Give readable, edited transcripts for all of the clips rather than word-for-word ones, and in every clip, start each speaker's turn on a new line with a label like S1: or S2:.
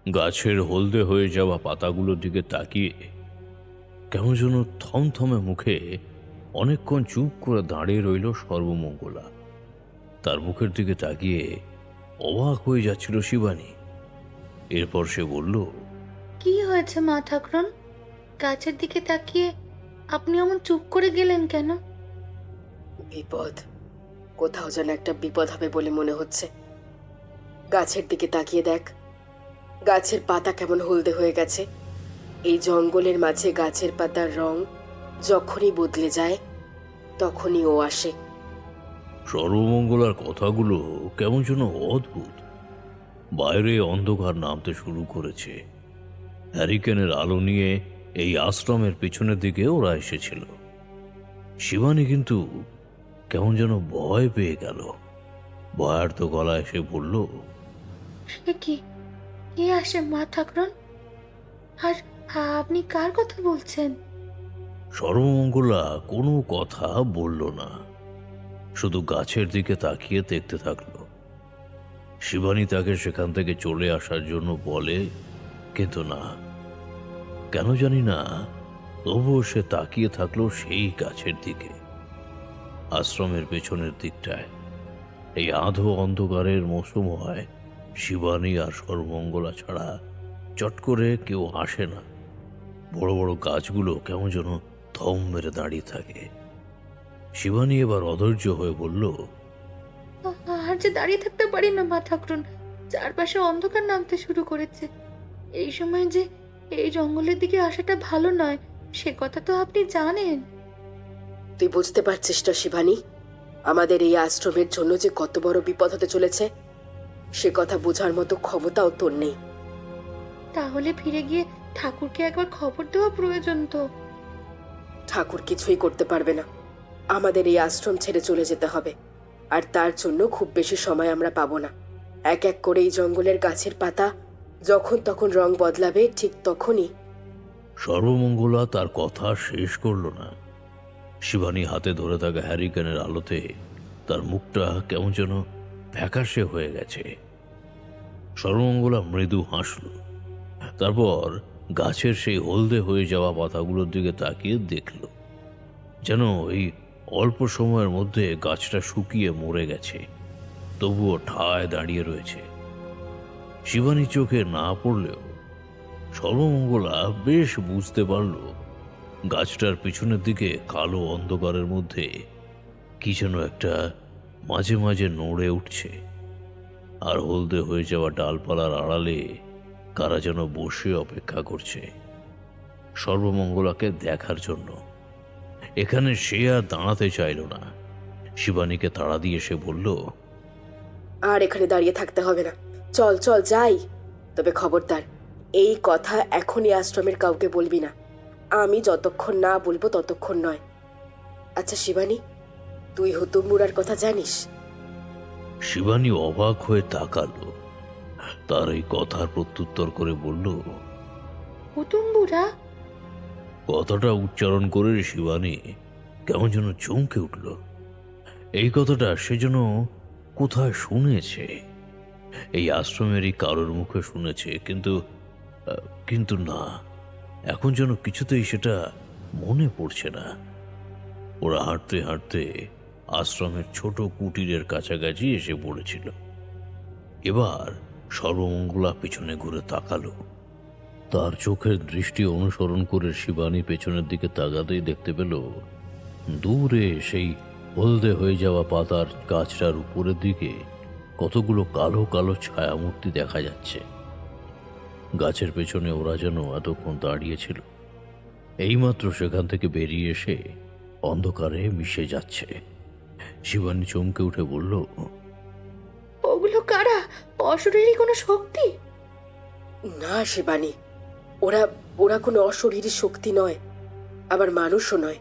S1: গাছের হলদে হয়ে যাওয়া পাতাগুলোর দিকে তাকিয়ে কেমন যেন থমথমে মুখে অনেকক্ষণ চুপ করে দাঁড়িয়ে রইল সর্বমঙ্গলা। তার মুখের দিকে তাকিয়ে অবাক হয়ে যাচ্ছিল শিবানী। এরপর সে বলল,
S2: কি হয়েছে মা ঠাকুরন? গাছের দিকে তাকিয়ে আপনি এমন চুপ করে গেলেন কেন?
S3: বিপদ, কোথাও যেন একটা বিপদ হবে বলে মনে হচ্ছে। গাছের দিকে তাকিয়ে দেখ, গাছের পাতা কেমন হলদে হয়ে গেছে। এই জঙ্গলের মাঝে গাছের পাতার রং যখনই বদলে যায় তখনই ও আসে।
S1: সর্বমঙ্গলার কথাগুলো কেমন যেন অদ্ভুত। বাইরে অন্ধকার নামতে শুরু করেছে। হ্যারিকেনের আলো নিয়ে এই আশ্রমের পিছনের দিকে ওরা এসেছিল। শিবানী কিন্তু কেমন যেন ভয় পেয়ে গেল। ভয়ার্ত গলায় এসে বলল,
S2: সে কি, কে আসে মা ঠাকুরন? আর আপনি কার কথা বলছেন?
S1: সর্বমঙ্গলা কোনো কথা বলল না, শুধু গাছের দিকে তাকিয়ে দেখতে থাকলো। শিবানী তাকে সেখান থেকে চলে আসার জন্য বলে, কিন্তু না, কেন জানি না, তবুও সে তাকিয়ে থাকলো সেই গাছের দিকে, আশ্রমের পেছনের দিকটায়। এই আধো অন্ধকারের মৌসুম হয়, শিবানী আর সর্বমঙ্গলা ছাড়া চট করে কেউ আসে না। বড় বড় গাছগুলো কেমন যেন থম মেরে দাঁড়িয়ে থাকে। শিবানী এবার অধৈর্য হয়ে বলল,
S2: আর যে দাঁড়িয়ে থাকতে পারি না মা ঠাকুরন, চারপাশে অন্ধকার নামতে শুরু করেছে। এই সময় যে এই জঙ্গলের দিকে আসাটা ভালো নয়, সে কথা তো আপনি জানেন।
S3: তুই বুঝতে পারছিস না শিবানী, আমাদের এই আশ্রমের জন্য যে কত বড় বিপদ হতে চলেছে, সে কথা বোঝার মতো ক্ষমতাও তোর নেই।
S2: তাহলে ফিরে গিয়ে ঠাকুরকে একবার খবর দেওয়া প্রয়োজন তো।
S3: ঠাকুর কিছুই করতে পারবে না। আমাদের এই আশ্রম ছেড়ে চলে যেতে হবে, আর তার জন্য খুব বেশি সময় আমরা পাবো না। এক এক করে এই জঙ্গলের গাছের পাতা যখন তখন রং বদলাবে, ঠিক তখনই।
S1: সর্বমঙ্গলা তার কথা শেষ করল না। শিবানী হাতে ধরে থাকা হ্যারিকেনের আলোতে তার মুখটা কেমন যেন ফ্যাকাশে হয়ে গেছে। সর্বমঙ্গলা মৃদু হাসল, তারপর গাছের সেই হলদে হয়ে যাওয়া পাতাগুলোর দিকে তাকিয়ে দেখল, যেন এই অল্প সময়ের মধ্যে গাছটা শুকিয়ে মরে গেছে, তবুও ঠায় দাঁড়িয়ে রয়েছে। শিবানী চোখে না পড়লেও সর্বমঙ্গলা বেশ বুঝতে পারল গাছটার পিছনের দিকে কালো অন্ধকারের মধ্যে কি যেন একটা মাঝে মাঝে নড়ে উঠছে, আর হলদে হয়ে যাওয়া ডালপালার আড়ালে কারা যেন বসে অপেক্ষা করছে সর্বমঙ্গলাকে দেখার জন্য। এখানে সে আর দাঁড়াতে চাইল না। শিবানীকে তাড়া দিয়ে সে বলল,
S3: আর এখানে দাঁড়িয়ে থাকতে হবে না, চল চল যাই। তবে খবরদার, এই কথা এখনই আশ্রমের কাউকে বলবি না। আমি যতক্ষণ না বলবো ততক্ষণ নয়। আচ্ছা শিবানী, তুই হুতুম বুড়ার কথা জানিস?
S1: শিবানী অবাক হয়ে তাকালো। তার এই কথার প্রত্যুত্তর করে বলল,
S2: হুতুম্বুরা?
S1: কথাটা উচ্চারণ করে শিবানী কেমন যেন চমকে উঠল। এই কথাটা সে যেন কোথায় শুনেছে, এই আশ্রমেরই কারোর মুখে শুনেছে, কিন্তু কিন্তু না, এখন যেন কিছুতেই সেটা মনে পড়ছে না। ওরা হাঁটতে হাঁটতে আশ্রমের ছোট কুটিরের কাছাকাছি এসে পড়েছিল। এবার সর্বমঙ্গলা পিছনে ঘুরে তাকালো। তার চোখের দৃষ্টি অনুসরণ করে শিবানী পেছনের দিকে তাকাতেই দেখতে পেল দূরে সেই হলদে হয়ে যাওয়া পাতার গাছটার উপরের দিকে কতগুলো কালো কালো ছায়ামূর্তি দেখা যাচ্ছে। গাছের পেছনে ওরা যেন এতক্ষণ দাঁড়িয়েছিল, এইমাত্র সেখান থেকে বেরিয়ে এসে অন্ধকারে মিশে যাচ্ছে। শিবানী চমকে উঠে বলল,
S2: ওগুলো কারা? অশরীরী কোনো শক্তি?
S3: না শিবানী, ওরা ওরা কোনো অশরীরী শক্তি নয়, আবার মানুষও নয়,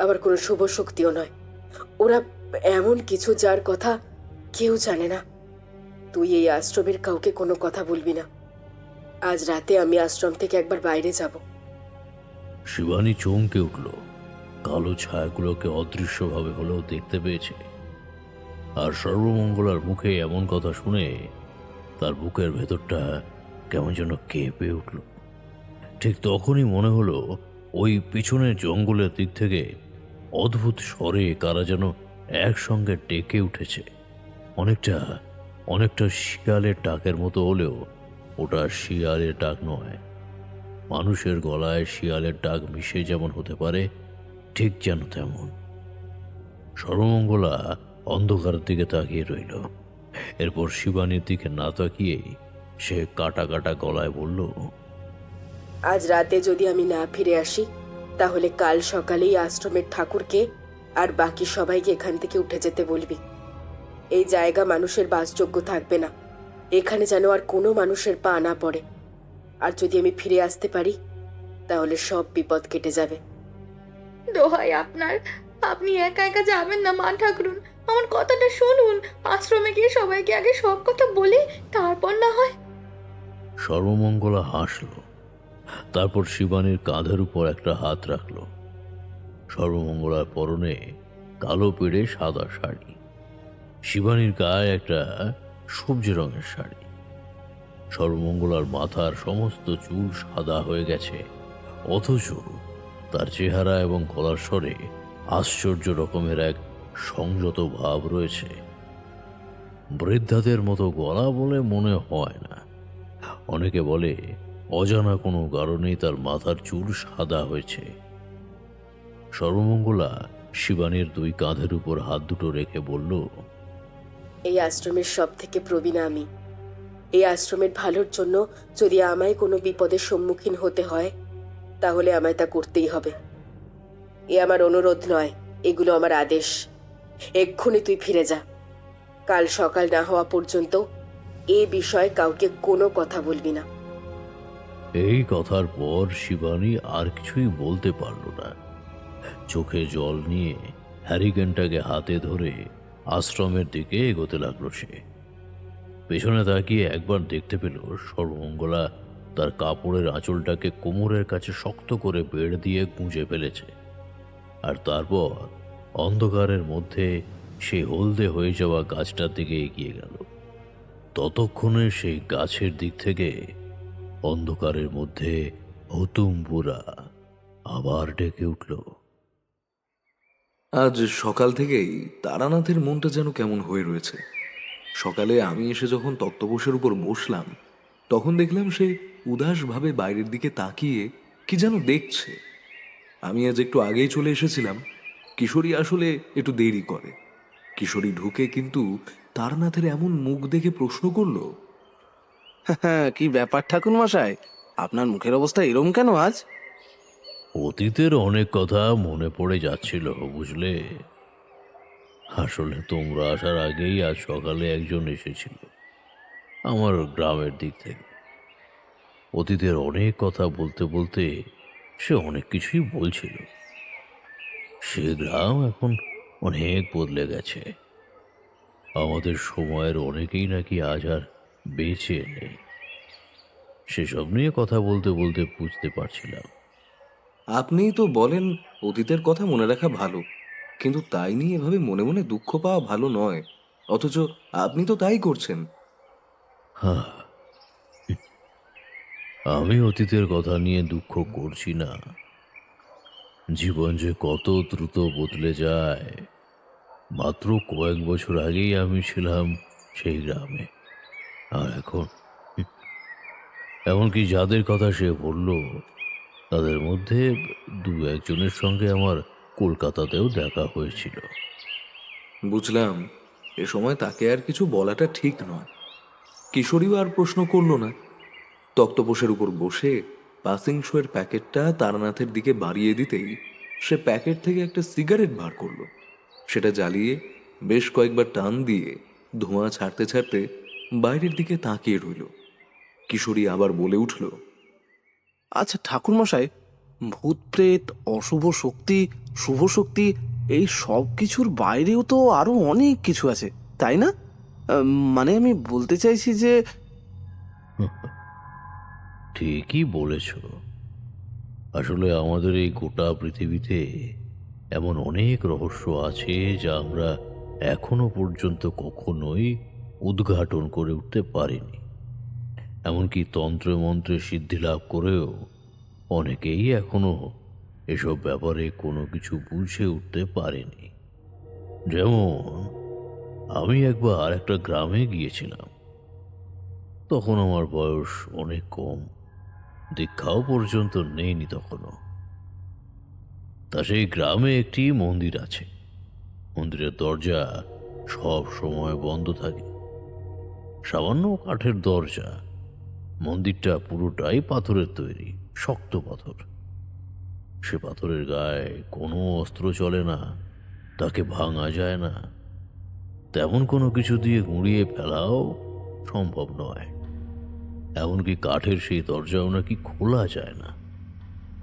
S3: আবার কোনো শুভ শক্তিও নয়। ওরা এমন কিছু যার কথা কেউ জানে না। তুই এই আশ্রমের কাউকে কোনো কথা বলবি না। আজ রাতে আমি আশ্রম থেকে একবার বাইরে যাব।
S1: শিবানী চমকে উঠল। কালো ছায়াগুলোকে অদৃশ্যভাবে হলেও দেখতে পেয়েছে। আর সর্বমঙ্গলার মুখে এমন কথা শুনে তার বুকের ভেতরটা কেমন যেন কেঁপে উঠল। ঠিক তখনই মনে হলো ওই পিছনের জঙ্গলের দিক থেকে অদ্ভুত স্বরে কারা যেন একসঙ্গে ডেকে উঠেছে। অনেকটা অনেকটা শিয়ালের ডাকের মতো হলেও ওটা শিয়ালের ডাক নয়। মানুষের গলায় শিয়ালের ডাক মিশে যেমন হতে পারে, ঠিক যেন তেমন। সর্বমঙ্গলা অন্ধকারের দিকে তাকিয়ে রইল। এরপর শিবানীর দিকে না তাকিয়েই সে কাটা কাটা গলায় বলল,
S3: আজ রাতে যদি আমি না ফিরে আসি, তাহলে কাল সকালেই আশ্রমের ঠাকুরকে আর বাকি সবাইকে এখান থেকে উঠে যেতে বলবি। এই জায়গা মানুষের বাসযোগ্য থাকবে না। এখানে যেন আর কোনো মানুষের পা না পড়ে। আর যদি আমি ফিরে আসতে পারি, তাহলে সব বিপদ কেটে যাবে।
S2: দোহাই আপনার, আপনি একা একা যাবেন না মা ঠাকুরুন, আমার কথাটা শুনুন। আশ্রমে গিয়ে সবাইকে আগে সব কথা বলি, তারপর না হয়।
S1: সর্বমঙ্গলা হাসল। তারপর শিবানীর কাঁধের উপর একটা হাত রাখল। সর্বমঙ্গলার পরনে কালো পেড়ে সাদা শাড়ি, শিবানীর গায়ে একটা সবজি রঙের শাড়ি। সর্বমঙ্গলার মাথার সমস্ত চুল সাদা হয়ে গেছে, অথচ তার চেহারা এবং গলার স্বরে আশ্চর্য রকমের এক সংযত ভাব রয়েছে। বৃদ্ধাদের মতো গলা বলে মনে হয় না। অনেকে বলে অজানা কোনো কারণেই তার মাথার চুল সাদা হয়েছে। সর্বমঙ্গলা শিবানীর দুই কাঁধের উপর হাত দুটো রেখে বলল,
S3: এই আশ্রমের সব থেকে প্রবীণা আমি। এই আশ্রমের ভালোর জন্য যদি আমায় কোনো বিপদের সম্মুখীন হতে হয়, তাহলে আমায় তা করতেই হবে। এ আমার অনুরোধ নয়, এগুলো আমার আদেশ। এক্ষুনি তুই ফিরে যা। কাল সকাল না হওয়া পর্যন্ত এ বিষয়ে কাউকে কোনো কথা বলবি না।
S1: এই কথার পর শিবানী আর কিছুই বলতে পারল না। চোখে জল নিয়ে হ্যারিকেনটাকে হাতে ধরে আশ্রমের দিকে এগোতে লাগলো সে। পেছনে তাকিয়ে একবার দেখতে পেল সর্বমঙ্গলা তার কাপড়ের আঁচলটাকে কোমরের কাছে শক্ত করে বেড় দিয়ে গুঁজে ফেলেছে। আর তারপর অন্ধকারের মধ্যে সে হলদে হয়ে যাওয়া গাছটার দিকে এগিয়ে গেল। ততক্ষণে সেই গাছের দিক থেকে অন্ধকারের মধ্যে হুতুম বুড়া আবার ডেকে উঠল,
S4: আজ সকাল থেকেই তারানাথের মনটা যেন কেমন হয়ে রয়েছে। সকালে আমি এসে যখন তক্তপোষের উপর বসলাম, তখন দেখলাম সে উদাসভাবে বাইরের দিকে তাকিয়ে কি যেন দেখছে। আমি আজ একটু আগেই চলে এসেছিলাম। কিশোরী আসলে একটু দেরি করে। কিশোরী ঢুকে কিন্তু তারানাথের এমন মুখ দেখে প্রশ্ন করলো,
S5: হ্যাঁ, কি ব্যাপার ঠাকুর মশাই, আপনার মুখের অবস্থা এরম কেন আজ?
S1: অতীতের অনেক কথা মনে পড়ে যাচ্ছিল বুঝলে। আসলে তোমরা আসার আগেই আজ সকালে একজন এসেছিল আমার গ্রামের দিক থেকে। অতীতের অনেক কথা বলতে বলতে সে অনেক কিছুই বলছিল। সে গ্রাম এখন অনেক বদলে গেছে। আমাদের সময়ের অনেকেই নাকি আজ আর বেঁচে নেই। সেসব নিয়ে কথা বলতে বলতে বুঝতে পারছিলাম।
S4: আপনিই তো বলেন অতীতের কথা মনে রাখা ভালো, কিন্তু তাই নিয়ে এভাবে মনে মনে দুঃখ পাওয়া ভালো নয়। অথচ আপনি তো তাই করছেন।
S1: হ্যাঁ, আমি অতীতের কথা নিয়ে দুঃখ করছি না। জীবন যে কত দ্রুত বদলে যায়। মাত্র কয়েক বছর আগেই আমি ছিলাম সেই গ্রামে, আর এখন এমনকি যাদের কথা সে বলল, তাদের মধ্যে দু একজনের সঙ্গে আমার কলকাতাতেও দেখা হয়েছিল।
S4: বুঝলাম, এ সময় তাকে আর কিছু বলাটা ঠিক নয়। কিশোরীও আর প্রশ্ন করলো না। তক্তপোষের উপর বসে পাসিং শোয়ের প্যাকেটটা তারানাথের দিকে বাড়িয়ে দিতেই সে প্যাকেট থেকে একটা সিগারেট বার করলো। সেটা জ্বালিয়ে বেশ কয়েকবার টান দিয়ে ধোঁয়া ছাড়তে ছাড়তে বাইরের দিকে তাকিয়ে রইল। কিশোরী আবার বলে উঠল,
S5: আচ্ছা ঠাকুর মশাই, ভূত প্রেত, অশুভ শক্তি, শুভ শক্তি, এই সব কিছুর বাইরেও তো আরো অনেক কিছু আছে, তাই না? মানে আমি বলতে চাইছি যে
S1: ঠিকই বলেছ। আসলে আমাদের এই গোটা পৃথিবীতে এমন অনেক রহস্য আছে যা আমরা এখনো পর্যন্ত কখনোই উদ্ঘাটন করে উঠতে পারিনি। এমনকি তন্ত্রে মন্ত্রে সিদ্ধি লাভ করেও অনেকেই এখনো এসব ব্যাপারে কোনো কিছু বুঝে উঠতে পারেনি। যেমন আমি একবার একটা গ্রামে গিয়েছিলাম। তখন আমার বয়স অনেক কম, দীক্ষাও পর্যন্ত নেইনি তখনও। তা সেই গ্রামে একটি মন্দির আছে। মন্দিরের দরজা সব সময় বন্ধ থাকে। সামান্য কাঠের দরজা। মন্দিরটা পুরোটাই পাথরের তৈরি, শক্ত পাথর। সে পাথরের গায়ে কোনো অস্ত্র চলে না, তাকে ভাঙা যায় না, তেমন কোনো কিছু দিয়ে গুঁড়িয়ে ফেলাও সম্ভব নয়। এমনকি কাঠের সেই দরজাও নাকি খোলা যায় না।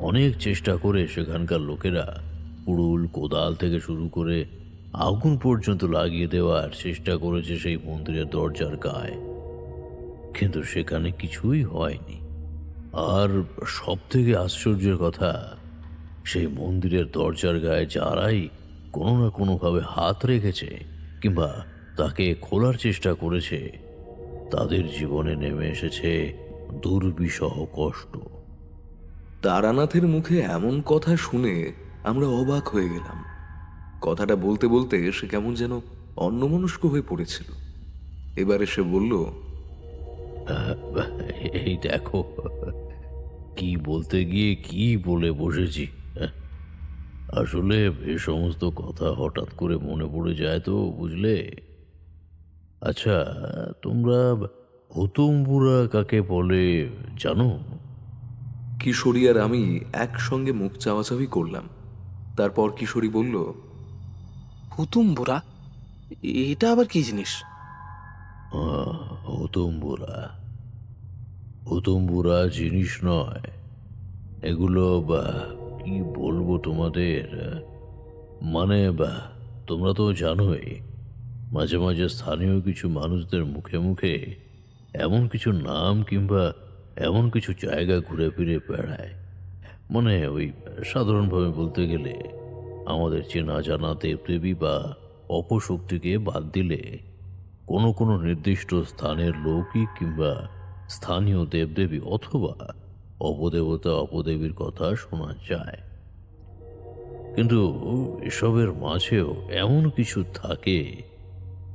S1: অনেক চেষ্টা করে সেখানকার লোকেরা কুড়ুল, কোদাল থেকে শুরু করে আগুন পর্যন্ত লাগিয়ে দেওয়ার চেষ্টা করেছে সেই মন্দিরের দরজার গায়ে, কিন্তু সেখানে কিছুই হয়নি। আর সব থেকে আশ্চর্যের কথা, সেই মন্দিরের দরজার গায়ে যারাই কোনো না কোনোভাবে হাত রেখেছে কিংবা তাকে খোলার চেষ্টা করেছে, তাদের জীবনে নেমে এসেছে দুর্বিষহ কষ্ট।
S4: তারানাথের মুখে এমন কথা শুনে আমরা অবাক হয়ে গেলাম। কথাটা বলতে বলতে সে কেমন যেন অন্যমনস্ক হয়ে পড়েছিল। এবারে সে বলল,
S1: এই দেখো, কি বলতে গিয়ে কি বলে বসেছি। আসলে এ সমস্ত কথা হঠাৎ করে মনে পড়ে যায় তো, বুঝলে। আচ্ছা, তোমরা হুতুমবুড়া কাকে বলে জানো?
S4: কিশোরী আর আমি একসঙ্গে মুখ চাওয়াচাওয়ি করলাম। তারপর কিশোরী বলল,
S5: হুতুম বুড়া? এটা আবার কি জিনিস?
S1: হুতুমবুড়া হুতুমবুড়া জিনিস নয় এগুলো। কি বলবো তোমাদের, মানে তোমরা তো জানোই, মাঝে মাঝে স্থানীয় কিছু মানুষদের মুখে মুখে এমন কিছু নাম কিংবা এমন কিছু জায়গা ঘুরে ফিরে বেড়ায়, মানে ওই সাধারণভাবে বলতে গেলে আমাদের চেনা জানা দেবদেবী বা অপশক্তিকে বাদ দিলে কোনো কোনো নির্দিষ্ট স্থানের লৌকিক কিংবা স্থানীয় দেবদেবী অথবা অপদেবতা অপদেবীর কথা শোনা যায়। কিন্তু এসবের মাঝেও এমন কিছু থাকে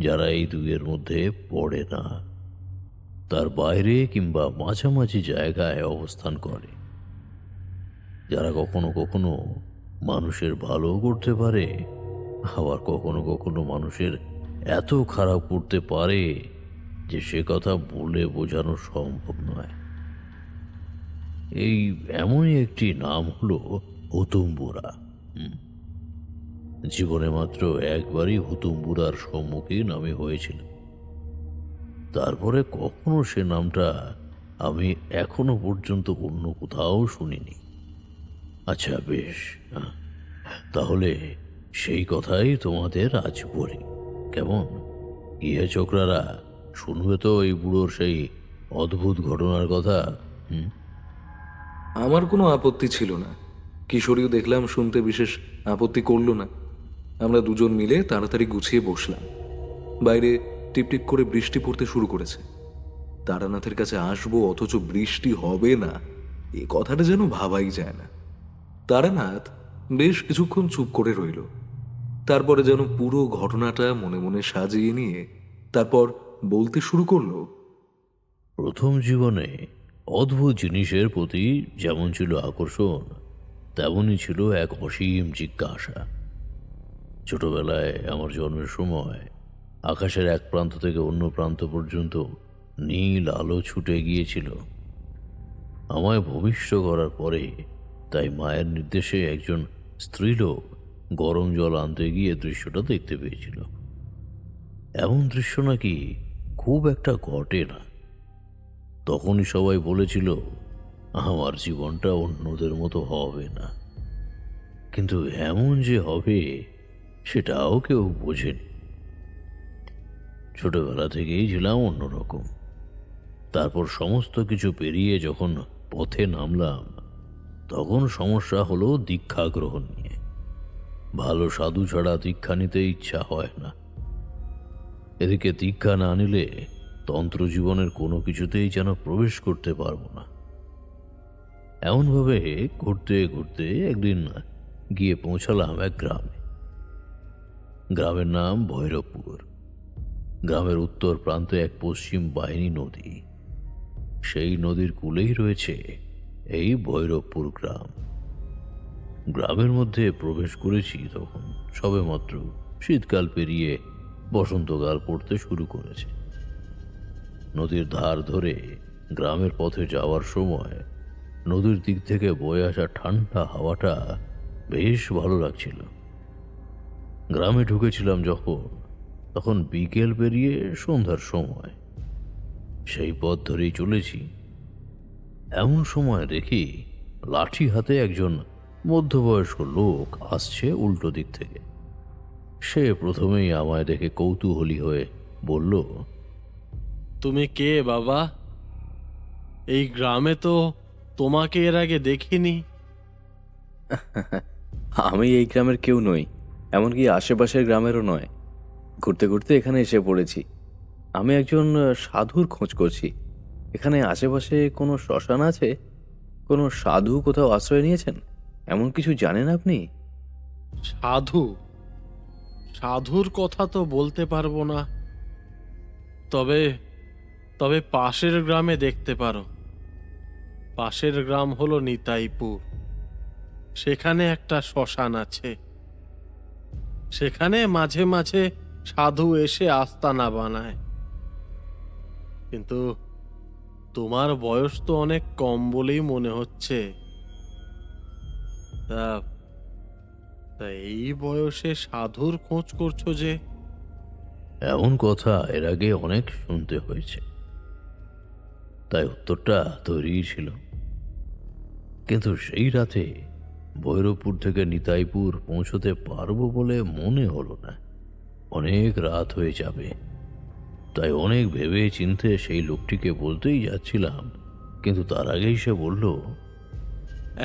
S1: যারা এই দুইয়ের মধ্যে পড়ে না, তার বাইরে কিংবা মাঝামাঝি জায়গায় অবস্থান করে, যারা কখনো কখনো মানুষের ভালো করতে পারে, আবার কখনো কখনো মানুষের এত খারাপ করতে পারে যে সে কথা বলে বোঝানো সম্ভব নয়। এই এমনই একটি নাম হলো হুতুমবুড়া। জীবনে মাত্র একবারই হুতুমবুড়ার সম্মুখীন আমি হয়েছিলাম। তারপরে কখনো সে নামটা আমি এখনো পর্যন্ত অন্য কোথাও শুনিনি। আচ্ছা বেশ, তাহলে সেই কথাই তোমাদের আজ বলি, কেমন? ইহে ছোকরারা, শুনবে তো এই বুড়োর সেই অদ্ভুত ঘটনার কথা?
S4: আমার কোনো আপত্তি ছিল না। কিশোরীও দেখলাম শুনতে বিশেষ আপত্তি করল না। আমরা দুজন মিলে তাড়াতাড়ি গুছিয়ে বসলাম। বাইরে টিপটিপ করে বৃষ্টি পড়তে শুরু করেছে। তারানাথের কাছে আসবো অথচ বৃষ্টি হবে না, এ কথাটা যেন ভাবাই যায় না। তারানাথ বেশ কিছুক্ষণ চুপ করে রইল। তারপরে যেন পুরো ঘটনাটা মনে মনে সাজিয়ে নিয়ে তারপর বলতে শুরু করলো।
S1: প্রথম জীবনে অদ্ভুত জিনিসের প্রতি যেমন ছিল আকর্ষণ, তেমনই ছিল এক অসীম জিজ্ঞাসা। ছোটবেলায় আমার জন্মের সময় আকাশের এক প্রান্ত থেকে অন্য প্রান্ত পর্যন্ত নীল আলো ছুটে গিয়েছিল। আমায় ভূমিষ্ঠ করার পরে তাই মায়ের নির্দেশে একজন স্ত্রীলোক গরম জল আনতে গিয়ে দৃশ্যটা দেখতে পেয়েছিল। এমন দৃশ্য নাকি খুব একটা ঘটে না। তখনই সবাই বলেছিল আমার জীবনটা অন্যদের মতো হবে না, কিন্তু এমন যে হবে সেটাও কেউ বোঝেনি। ছোটবেলা থেকেই ছিলাম অন্যরকম। তারপর সমস্ত কিছু পেরিয়ে যখন পথে নামলাম, তখন সমস্যা হলো দীক্ষা গ্রহণ নিয়ে। ভালো সাধু ছাড়া দীক্ষা নিতে ইচ্ছা হয় না। এদিকে দীক্ষা না নিলে তন্ত্র জীবনের কোনো কিছুতেই যেন প্রবেশ করতে পারবো না। এমনভাবে ঘুরতে ঘুরতে একদিন গিয়ে পৌঁছালাম এক গ্রামে। গ্রামের নাম ভৈরবপুর। গ্রামের উত্তর প্রান্তে এক পশ্চিম বাহিনী নদী, সেই নদীর কূলেই রয়েছে এই ভৈরবপুর গ্রাম। গ্রামের মধ্যে প্রবেশ করেছি তখন সবেমাত্র শীতকাল পেরিয়ে বসন্তকাল পড়তে শুরু করেছে। নদীর ধার ধরে গ্রামের পথে যাওয়ার সময় নদীর দিক থেকে বয়ে আসা ঠান্ডা হাওয়াটা বেশ ভালো লাগছিল। গ্রামে ঢুকেছিলাম যখন, তখন বিকেল পেরিয়ে সন্ধ্যার সময়। সেই পথ ধরেই চলেছি, এমন সময় দেখি লাঠি হাতে একজন মধ্যবয়স্ক লোক আসছে উল্টো দিক থেকে। সে প্রথমেই আমায় দেখে কৌতূহলী হয়ে বলল,
S6: তুমি কে বাবা? এই গ্রামে তো তোমাকে এর আগে দেখিনি।
S7: আমি এই গ্রামের কেউ নই, এমনকি আশেপাশের গ্রামেরও নয়। ঘুরতে ঘুরতে এখানে এসে পড়েছি। আমি একজন সাধুর খোঁজ করছি। এখানে আশেপাশে কোনো শ্মশান আছে? কোনো সাধু কোথাও আশ্রয় নিয়েছেন, এমন কিছু জানেন আপনি?
S6: সাধু? সাধুর কথা তো বলতে পারবো না, তবে তবে পাশের গ্রামে দেখতে পারো। পাশের গ্রাম হলো নিতাইপুর। সেখানে একটা শ্মশান আছে। সেখানে মাঝে মাঝে সাধু এসে আস্তানা বানায়। কিন্তু তোমার বয়স তো অনেক কম বলেই মনে হচ্ছে। তা তা এই বয়সে সাধুর খোঁজ করছো যে?
S1: এমন কথা এর আগে অনেক শুনতে হয়েছে, তাই উত্তরটা তৈরি ছিল। কিন্তু সেই রাতে ভৈরবপুর থেকে নিতাইপুর পৌঁছতে পারবো বলে মনে হলো না। অনেক রাত হয়ে যাবে, তাই অনেক ভেবে চিন্তে সেই লোকটিকে বলতেই যাচ্ছিলাম, কিন্তু তার আগেই সে বলল,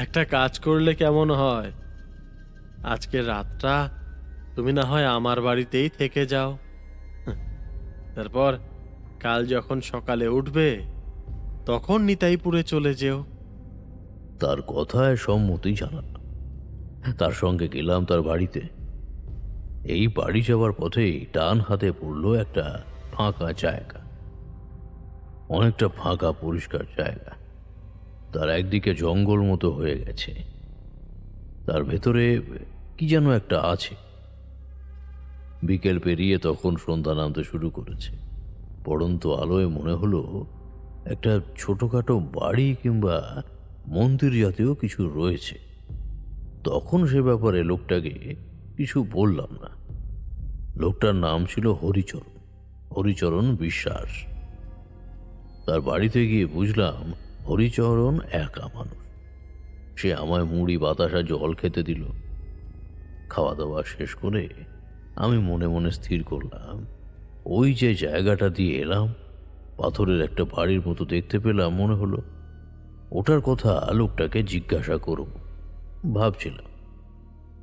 S6: একটা কাজ করলে কেমন হয়? আজকে রাতটা তুমি না হয় আমার বাড়িতেই থেকে যাও। তারপর কাল যখন সকালে উঠবে তখন নিতাইপুরে চলে যেও।
S1: তার কথায় সম্মতি জানালাম। তার সঙ্গে গেলাম তার বাড়িতে। এই বাড়ি যাওয়ার পথেই ডান হাতে পড়লো একটা ফাঁকা জায়গা, অনেকটা ফাঁকা পরিষ্কার জায়গা। তার একদিকে জঙ্গল মতো হয়ে গেছে, তার ভেতরে কি যেন একটা আছে। বিকেল পেরিয়ে তখন সন্ধ্যা নামতে শুরু করেছে। পড়ন্ত আলোয় মনে হলো একটা ছোটখাটো বাড়ি কিংবা মন্দির জাতীয় কিছু রয়েছে। তখন সে ব্যাপারে লোকটাকে কিছু বললাম না। লোকটার নাম ছিল হরিচরণ, হরিচরণ বিশ্বাস। তার বাড়িতে গিয়ে বুঝলাম হরিচরণ একা মানুষ। সে আমায় মুড়ি বাতাসা জল খেতে দিল। খাওয়া দাওয়া শেষ করে আমি মনে মনে স্থির করলাম, ওই যে জায়গাটা দিয়ে এলাম, পাথরের একটা বাড়ির মতো দেখতে পেলাম, মনে হলো ওটার কথা লোকটাকে জিজ্ঞাসা করব ভাবছিলাম।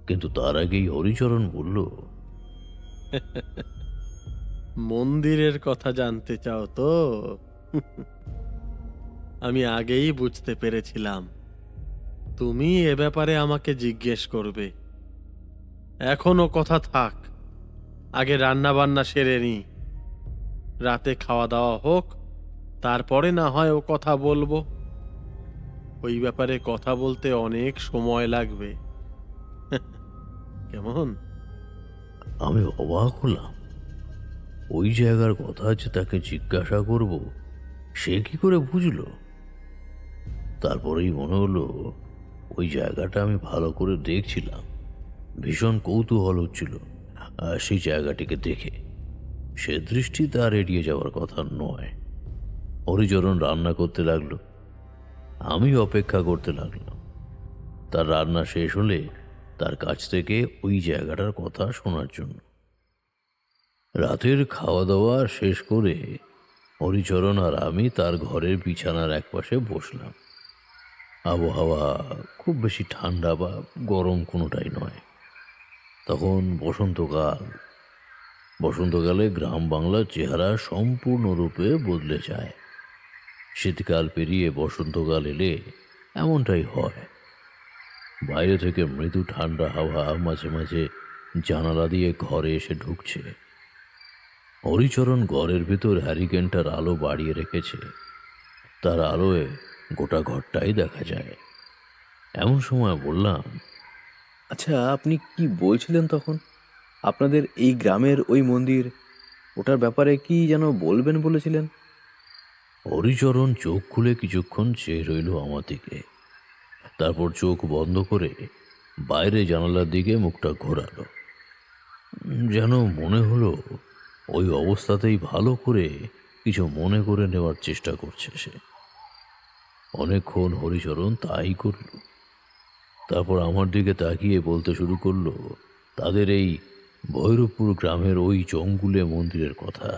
S1: কিন্তু তার আগেই হরিচরণ বলল,
S6: মন্দিরের কথা জানতে চাও তো? আমি আগেই বুঝতে পেরেছিলাম তুমি এ ব্যাপারে আমাকে জিজ্ঞেস করবে। এখনো কথা থাক, আগে রান্না বান্না সেরে নি। রাতে খাওয়া দাওয়া হোক, তারপরে না হয় ও কথা বলবো। ওই ব্যাপারে কথা বলতে অনেক সময় লাগবে। কেমন?
S1: আমি অবাক হলাম। ওই জায়গার কথা যে তাকে জিজ্ঞাসা করব, সে কি করে বুঝলো? তারপরেই মনে হলো ওই জায়গাটা আমি ভালো করে দেখছিলাম। ভীষণ কৌতূহল হচ্ছিল সেই জায়গাটিকে দেখে। সে দৃষ্টি তার এড়িয়ে যাওয়ার কথা নয়। হরিচরণ রান্না করতে লাগলো, আমি অপেক্ষা করতে লাগলাম। তার রান্না শেষ হলে তার কাছ থেকে ওই জায়গাটার কথা শোনার জন্য। রাতের খাওয়া দাওয়া শেষ করে হরিচরণ আর আমি তার ঘরের বিছানার একপাশে বসলাম। আবহাওয়া খুব বেশি ঠান্ডা বা গরম কোনোটাই নয়। তখন বসন্তকাল। বসন্তকালে গ্রাম বাংলার চেহারা সম্পূর্ণরূপে বদলে যায়। শীতকাল পেরিয়ে বসন্তকাল এলে এমনটাই হয়। বাইরে থেকে মৃদু ঠান্ডা হাওয়া মাঝে মাঝে জানালা দিয়ে ঘরে এসে ঢুকছে। হরিচরণ ঘরের ভিতর হ্যারিকেনটার আলো বাড়িয়ে রেখেছে। তার আলোয় গোটা ঘরটাই দেখা যায়। এমন সময় বললাম,
S7: আচ্ছা, আপনি কি বলছিলেন তখন? আপনাদের এই গ্রামের ওই মন্দির, ওটার ব্যাপারে কি যেন বলবেন বলেছিলেন?
S1: হরিচরণ চোখ খুলে কিছুক্ষণ চেয়ে রইল আমার দিকে। তারপর চোখ বন্ধ করে বাইরে জানালার দিকে মুখটা ঘোরালো। যেন মনে হলো ওই অবস্থাতেই ভালো করে কিছু মনে করে নেওয়ার চেষ্টা করছে সে। অনেকক্ষণ হরিচরণ তাই করল। তারপর আমার দিকে তাকিয়ে বলতে শুরু করলো তাদের এই ভৈরবপুর গ্রামের ওই জঙ্গুলে মন্দিরের কথা।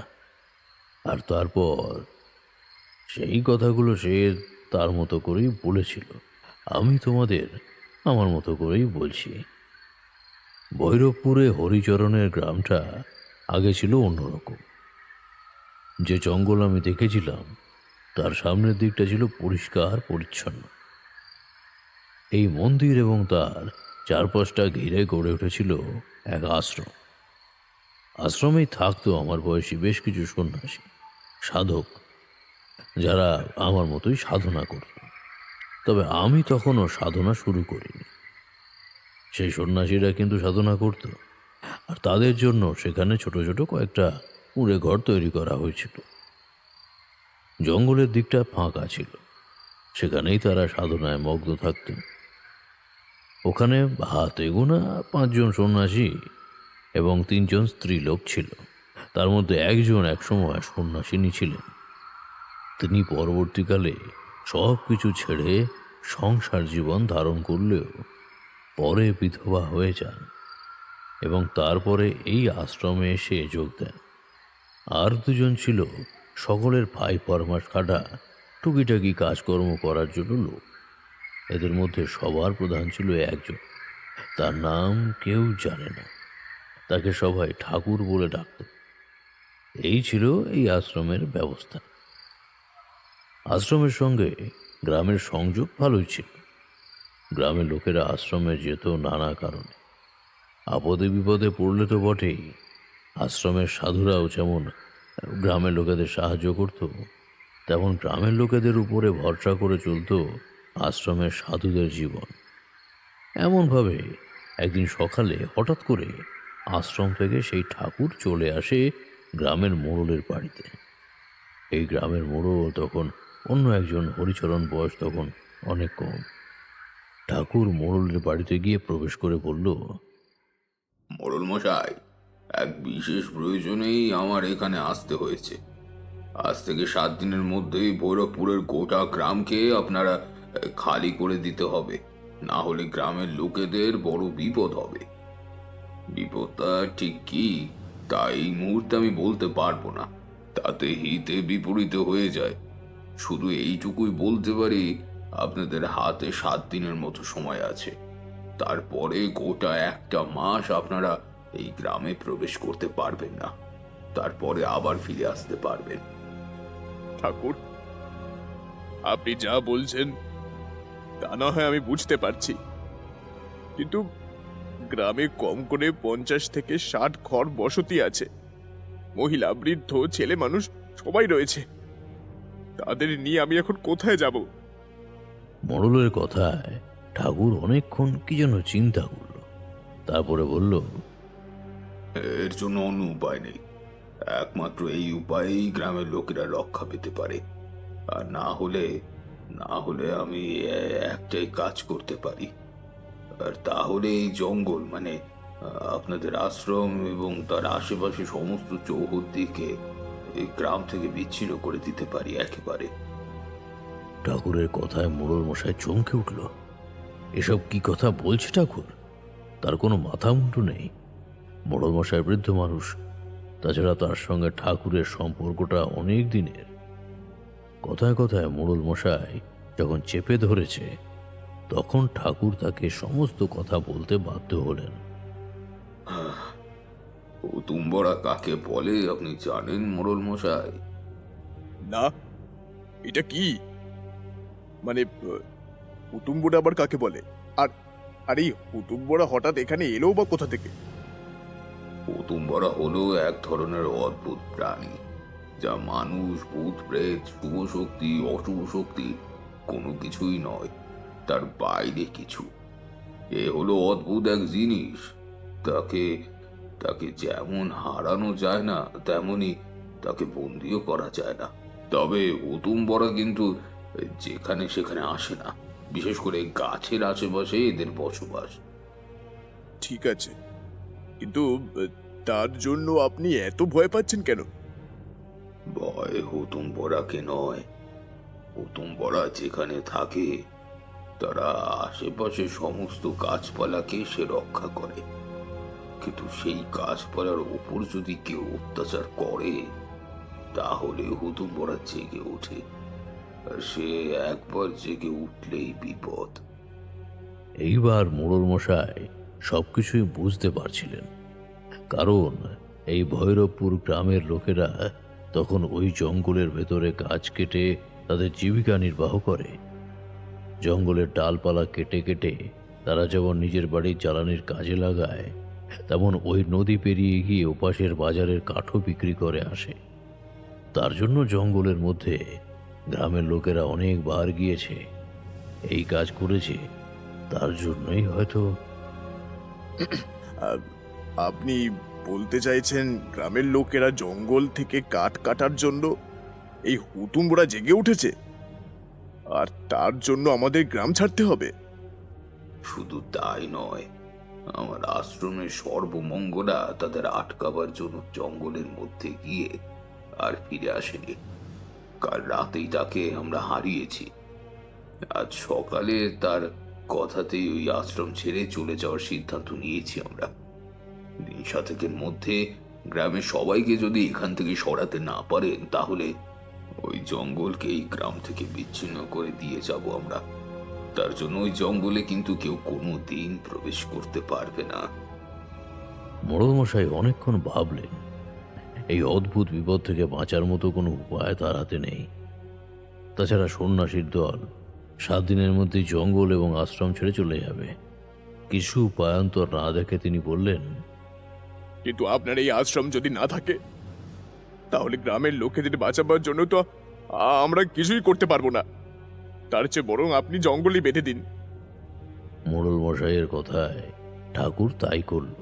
S1: আর তারপর সেই কথাগুলো সে তার মতো করেই বলেছিল। আমি তোমাদের আমার মতো করেই বলছি। ভৈরবপুরে হরিচরণের গ্রামটা আগে ছিল অন্যরকম। যে জঙ্গল আমি দেখেছিলাম তার সামনের দিকটা ছিল পরিষ্কার পরিচ্ছন্ন। এই মন্দির এবং তার চারপাশটা ঘিরে গড়ে উঠেছিল এক আশ্রম। আশ্রমেই থাকতো আমার বয়সী বেশ কিছু সন্ন্যাসী, সাধক, যারা আমার মতোই সাধনা করত। তবে আমি তখনও সাধনা শুরু করিনি। সেই সন্ন্যাসীরা কিন্তু সাধনা করত, আর তাদের জন্য সেখানে ছোট ছোট কয়েকটা কুঁড়ে ঘর তৈরি করা হয়েছিল। জঙ্গলের দিকটা ফাঁকা ছিল, সেখানেই তারা সাধনায় মগ্ন থাকত। ওখানে হাতে গোনা 5 জন সন্ন্যাসী এবং 3 জন স্ত্রীলোক ছিল। তার মধ্যে একজন একসময় সন্ন্যাসিনী ছিলেন। তিনি পরবর্তীকালে সব কিছু ছেড়ে সংসার জীবন ধারণ করলেও পরে বিধবা হয়ে যান এবং তারপরে এই আশ্রমে এসে যোগ দেন। আর 2 জন ছিল সকলের ভাই ফরমাস খাটা টুকিটাকি কাজকর্ম করার জন্য লোক। এদের মধ্যে সবার প্রধান ছিল একজন, তার নাম কেউ জানে না। তাকে সবাই ঠাকুর বলে ডাকত। এই ছিল এই আশ্রমের ব্যবস্থা। আশ্রমের সঙ্গে গ্রামের সংযোগ ভালোই ছিল। গ্রামের লোকেরা আশ্রমে যেত নানা কারণে। আপদে বিপদে পড়লে তো বটেই, আশ্রমের সাধুরাও যেমন গ্রামের লোকেদের সাহায্য করত, তেমন গ্রামের লোকেদের উপরে ভরসা করে চলত আশ্রমের সাধুদের জীবন। এমনভাবে একদিন সকালে হঠাৎ করে আশ্রম থেকে সেই ঠাকুর চলে আসে গ্রামের মোড়লের বাড়িতে। এই গ্রামের মোড়ল তখন অন্য একজন, হরিচরণ বয়স তখন অনেক কম। ঠাকুর মোড়লের বাড়িতে গিয়ে প্রবেশ করে বলল,
S8: মোড়ল মশাই, এক বিশেষ প্রয়োজনেই আমার এখানে আসতে হয়েছে। আজ থেকে 7 দিনের মধ্যেই ভৈরবপুরের গোটা গ্রামকে আপনারা খালি করে দিতে হবে, না হলে গ্রামের লোকেদের বড় বিপদ হবে। বিপদটা ঠিক কি তা এই মুহূর্তে আমি বলতে পারবো না, তাতে হিতে বিপরীতে হয়ে যায়। শুধু এইটুকুই বলতে পারি, আপনাদের হাতে 7 দিনের মতো সময় আছে। তারপরে গোটা 1টা মাস আপনারা এই গ্রামে প্রবেশ করতে পারবেন না, তারপরে আবার ফিরে আসতে পারবেন।
S9: ঠাকুর, আপনি যা বলছেন তা না হয় আমি বুঝতে পারছি, কিন্তু গ্রামে কম করে 50 থেকে 60 ঘর বসতি আছে। মহিলা, বৃদ্ধ, ছেলে মানুষ সবাই রয়েছে। তাদের নিয়ে আমি এখন কোথায় যাব?
S1: মোড়লের কথায় ঠাকুর অনেকক্ষণ কি যেন চিন্তা করল। তারপরে বলল,
S8: এর জন্য অন্য উপায় নেই। একমাত্র এই উপায়েই গ্রামের লোকেরা রক্ষা পেতে পারে। আর না হলে আমি একটাই কাজ করতে পারি, আর তাহলে এই জঙ্গল মানে আপনাদের আশ্রম এবং তার আশেপাশে সমস্ত চৌহদ্দিকে এই গ্রাম থেকে বিচ্ছিন্ন করে দিতে পারি একেবারে।
S1: ঠাকুরের কথায় মোড়ল মশাই চমকে উঠল। এসব কি কথা বলছে ঠাকুর? তার কোনো মাথা মুন্ডু নেই। মোড়ল মশাই বৃদ্ধ মানুষ, তাছাড়া তার সঙ্গে ঠাকুরের সম্পর্কটা অনেক দিনের। কথায় কথায় মোড়ল মশাই যখন চেপে ধরেছে, তখন ঠাকুর তাকে সমস্ত কথা বলতে বাধ্য হলেন।
S8: হুতুম্বরা কাকে বলে আপনি জানেন মোড়ল মশাই?
S9: না, এটা কি? মানে কুটুম্বরা আবার কাকে বলে? আর আর এই কুটুম্বরা হঠাৎ এখানে এলো বা কোথা থেকে?
S8: হুতুম্বরা হলো এক ধরনের অদ্ভুত প্রাণী, যা মানুষ, ভূত প্রেত, শুভ শক্তি, অশুভ শক্তি কোনো কিছুই নয়, তার বাইরে কিছু। এ হলো অদ্ভুত এক জিনিস। তাকে তাকে যেমন হারানো যায় না, তেমনি তাকে বন্দিও করা যায় না। তবে হুতুম্বরা কিন্তু যেখানে সেখানে আসে না, বিশেষ করে গাছের আশেপাশে এদের বসবাস।
S9: ঠিক আছে, কিন্তু তার জন্য আপনি এত ভয় পাচ্ছেন কেন?
S8: ভয় হুতুম্বরাকে নয়, হুতুম্বরা যেখানে থাকে তারা আশেপাশে সমস্ত গাছপালাকে সে রক্ষা করে। কিন্তু সেই গাছপালার উপর যদি কেউ অত্যাচার করে, তাহলে হুতুম্বরা জেগে ওঠে। আর সে একবার জেগে উঠলেই বিপদ।
S1: এইবার মোড়ল মশাই সবকিছুই বুঝতে পারছিলেন, কারণ এই ভৈরবপুর গ্রামের লোকেরা তখন ওই জঙ্গলের ভেতরে গাছ কেটে তাদের জীবিকা নির্বাহ করে। জঙ্গলের ডালপালা কেটে কেটে তারা যেমন নিজের বাড়ির জ্বালানির কাজে লাগায়, তেমন ওই নদী পেরিয়ে গিয়ে ওপাশের বাজারের কাঠও বিক্রি করে আসে। তার জন্য জঙ্গলের মধ্যে গ্রামের লোকেরা অনেকবার গিয়েছে, এই কাজ করেছে। তার জন্যই হয়তো
S9: আপনি বলতে চাইছেন গ্রামের লোকেরা জঙ্গল থেকে কাঠ কাটার জন্য এই হুতুম্বরা জেগে উঠেছে, আর তার জন্য আমাদের গ্রাম ছাড়তে হবে?
S8: শুধু তাই নয়, আমার আশ্রমের সর্বমঙ্গলা তাদের আটকাবার জন্য জঙ্গলের মধ্যে গিয়ে আর ফিরে আসেনি। কাল রাতেই তাকে আমরা হারিয়েছি। আজ সকালে তার কথাতেই ওই আশ্রম ছেড়ে চলে যাওয়ার সিদ্ধান্ত নিয়েছি আমরা। দিন সাতেকের মধ্যে গ্রামের সবাইকে যদি এখান থেকে সরাতে না পারেন, তাহলে ওই জঙ্গলকে এই গ্রাম থেকে বিচ্ছিন্ন করে দিয়ে যাব আমরা। তার জন্য ওই জঙ্গলে কিন্তু কেউ কোনো দিন প্রবেশ করতে পারবে না।
S1: মোড়ল মশাই অনেকক্ষণ ভাবলেন। এই অদ্ভুত বিপদ থেকে বাঁচার মতো কোনো উপায় তার হাতে নেই। তাছাড়া সন্ন্যাসীর দল 7 দিনের মধ্যে জঙ্গল এবং আশ্রম ছেড়ে চলে যাবে। কিছু উপায়ান্তর না দেখে তিনি বললেন,
S9: কিন্তু আপনার এই আশ্রম যদি না থাকে, তাহলে গ্রামের লোকেদের বাঁচাবার জন্য তো আমরা কিছুই করতে পারবো না। তার চেয়ে বরং আপনি জঙ্গলই বেঁধে দিন।
S1: মোড়ল মশাইয়ের কথায় ঠাকুর তাই করল।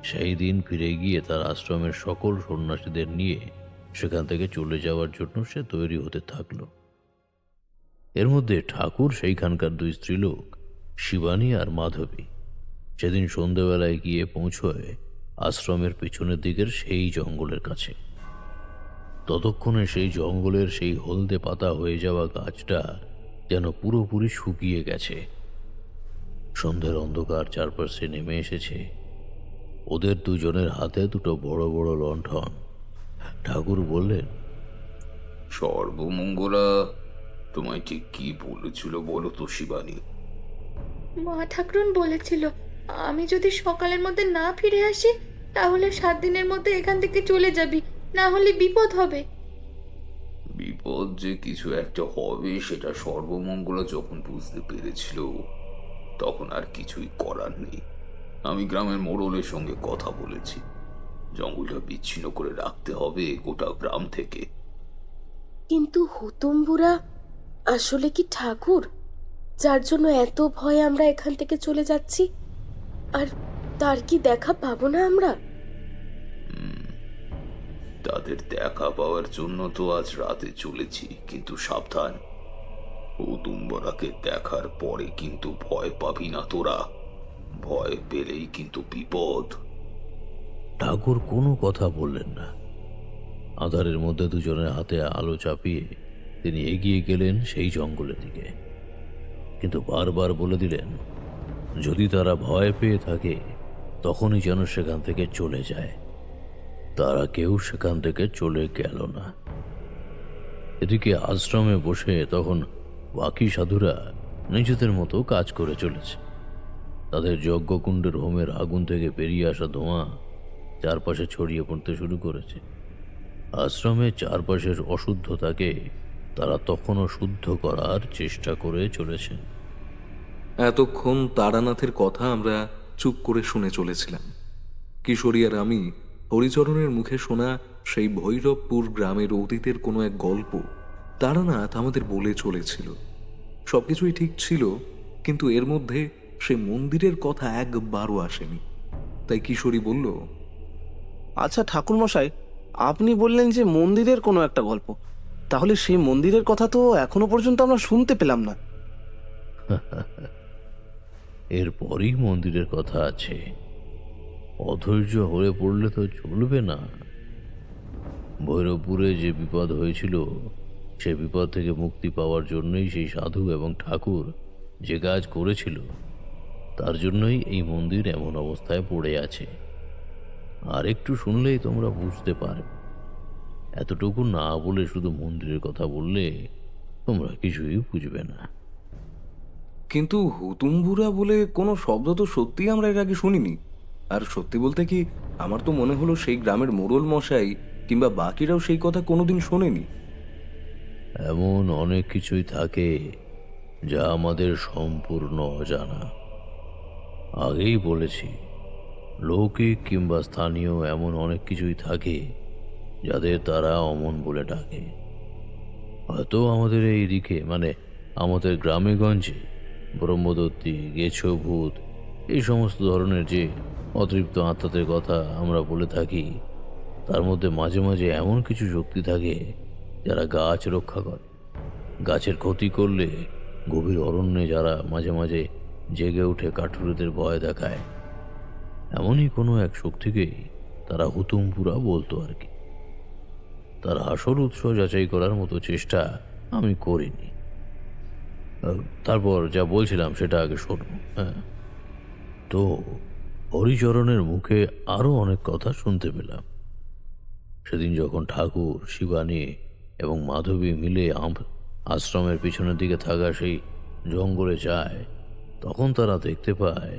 S1: সেই দিন ফিরে গিয়ে তার আশ্রমের সকল সন্ন্যাসীদের নিয়ে সেখান থেকে চলে যাওয়ার জন্য সে তৈরি হতে থাকলো। এর মধ্যে ঠাকুর সেইখানকার 2 স্ত্রীলোক শিবানী আর মাধবী সেদিন সন্ধেবেলায় গিয়ে পৌঁছয় আশ্রমের পিছনের দিকের সেই জঙ্গলের কাছে। ততক্ষণে সেই জঙ্গলের সেই হলদে পাতা হয়ে যাওয়া গাছটা যেন পুরোপুরি শুকিয়ে গেছে। সন্ধ্যের অন্ধকার চারপাশে নেমে এসেছে। ওদের দুজনের হাতে 2 বড় বড় লণ্ঠন। ঠাকুর বললেন,
S8: সর্বমঙ্গলা তোমায় ঠিক কি বলেছিল বলো তো শিবানী?
S2: মা ঠাকরুন বলেছিল আমি যদি সকালের মধ্যে না ফিরে আসি, তাহলে 7 দিনের মধ্যে এখান থেকে চলে যাবি, না হলে বিপদ হবে।
S8: বিপদ যে কিছু একটা হবে সেটা সর্বমঙ্গলা যখন বুঝতে পেরেছিল, তখন আর কিছুই করার নেই। আমি গ্রামের মোড়লের সঙ্গে কথা বলেছি, জঙ্গলটা বিচ্ছিন্ন করে রাখতে হবে গোটা গ্রাম থেকে।
S3: কিন্তু হুতুম্বুরা আসলে কি ঠাকুর, যার জন্য এত ভয় আমরা এখান থেকে চলে যাচ্ছি? আর তার কি দেখা পাবো না আমরা?
S8: তাদের দেখা পাওয়ার জন্য তো আজ রাতে চলেছি, কিন্তু সাবধান, হুতুম্বরাকে দেখার পরে কিন্তু ভয় পাবি না তোরা। ভয় পেলেই কিন্তু বিপদ।
S1: ঠাকুর কোনো কথা বললেন না। আঁধারের মধ্যে দুজনের হাতে আলো চাপিয়ে তিনি এগিয়ে গেলেন সেই জঙ্গলের দিকে, কিন্তু বারবার বলে দিলেন যদি তারা ভয় পেয়ে থাকে তখনই যেন সেখান থেকে চলে যায়। তারা কেউ সেখান থেকে চলে গেল না। এদিকে আশ্রমে বসে তখন বাকি সাধুরা নিজেদের মতো কাজ করে চলেছে। তাদের যজ্ঞকুণ্ডের হোমের আগুন থেকে বেরিয়ে আসা ধোঁয়া চারপাশে ছড়িয়ে পড়তে শুরু করেছে। আশ্রমের চারপাশের অশুদ্ধতাকে তারা তখনও শুদ্ধ করার চেষ্টা করে চলেছে।
S4: এতক্ষণ তারানাথের কথা আমরা চুপ করে শুনে চলেছিলাম। কিশোরী আর আমি হরিচরণের মুখে শোনা সেই ভৈরবপুর গ্রামের অতীতের কোনো এক গল্প তারানাথ আমাদের বলে চলেছিল। সবকিছুই ঠিক ছিল, কিন্তু এর মধ্যে সে মন্দিরের কথা একবারও আসেনি। তাই কিশোরী বলল,
S5: আচ্ছা ঠাকুরমশাই, আপনি বললেন যে মন্দিরের কোনো একটা গল্প, তাহলে সেই মন্দিরের কথা তো এখনো পর্যন্ত আমরা শুনতে পেলাম না।
S1: এরপরই মন্দিরের কথা আছে। অধৈর্য হয়ে পড়লে তো চলবে না। ভৈরবপুরে যে বিপদ হয়েছিল, সে বিপদ থেকে মুক্তি পাওয়ার জন্যই সেই সাধু এবং ঠাকুর যে কাজ করেছিল, তার জন্যই এই মন্দির এমন অবস্থায় পড়ে আছে। আর একটু শুনলেই তোমরা বুঝতে পারবে। এতটুকু না বলে শুধু মন্দিরের কথা বললে তোমরা কিছুই বুঝবে না।
S4: কিন্তু হুতুমবুড়া বলে কোনো শব্দ তো সত্যি আমরা এর আগে শুনিনি। আর সত্যি বলতে কি, আমার তো মনে হলো সেই গ্রামের মোড়ল মশাই কিংবা বাকিরাও সেই কথা কোনোদিন শোনেনি।
S1: এমন অনেক কিছুই থাকে যা আমাদের সম্পূর্ণ অজানা। আগেই বলেছি, লৌকিক কিংবা স্থানীয় এমন অনেক কিছুই থাকে যাদের তারা অমন বলে ডাকে। হয়তো আমাদের এই দিকে, মানে আমাদের গ্রামে গঞ্জে ব্রহ্মদত্তি, গেছো ভূত, এই সমস্ত ধরনের যে অতৃপ্ত আত্মাদের কথা আমরা বলে থাকি, তার মধ্যে মাঝে মাঝে এমন কিছু শক্তি থাকে যারা গাছ রক্ষা করে। গাছের ক্ষতি করলে গভীর অরণ্যে যারা মাঝে মাঝে জেগে উঠে কাঠুরেদের ভয় দেখায়, এমনই কোনো এক শক্তিকেই তারা হুতুমপুরা বলতো আর কি। তার আসল উৎস যাচাই করার মতো চেষ্টা আমি করিনি। তারপর যা বলছিলাম সেটা আগে শোনো। হ্যাঁ, তো হরিচরণের মুখে আরো অনেক কথা শুনতে পেলাম। সেদিন যখন ঠাকুর, শিবানী এবং মাধবী মিলে আশ্রমের পিছনের দিকে থাকা সেই জঙ্গলে যায়, তখন তারা দেখতে পায়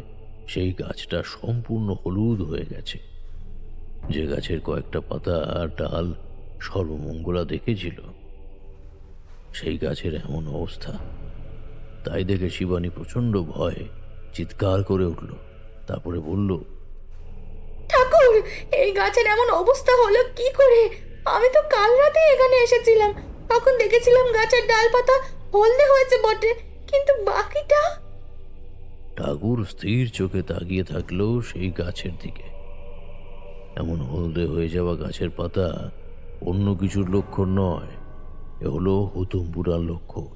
S1: সেই গাছটা সম্পূর্ণ হলুদ হয়ে গেছে। যে গাছের কয়েকটা পাতা আর ডাল সর্বমঙ্গলা দেখেছিল, সেই গাছের এমন অবস্থা। তাই দেখে শিবানী প্রচন্ড ভয়ে চিৎকার করে উঠল। তারপরে বলল,
S2: ঠাকুর, এই গাছের এমন অবস্থা হলো কি করে? আমি তো কাল রাতে এখানে এসেছিলাম, তখন দেখেছিলাম গাছের ডালপাতা হলদে হয়েছে বটে, কিন্তু বাকিটা।
S1: ঠাকুর স্থির চোখে তাকিয়ে থাকলো সেই গাছের দিকে। এমন হলদে হয়ে যাওয়া গাছের পাতা অন্য কিছুর লক্ষণ নয়, এ হলো হুতুমপুরার লক্ষণ।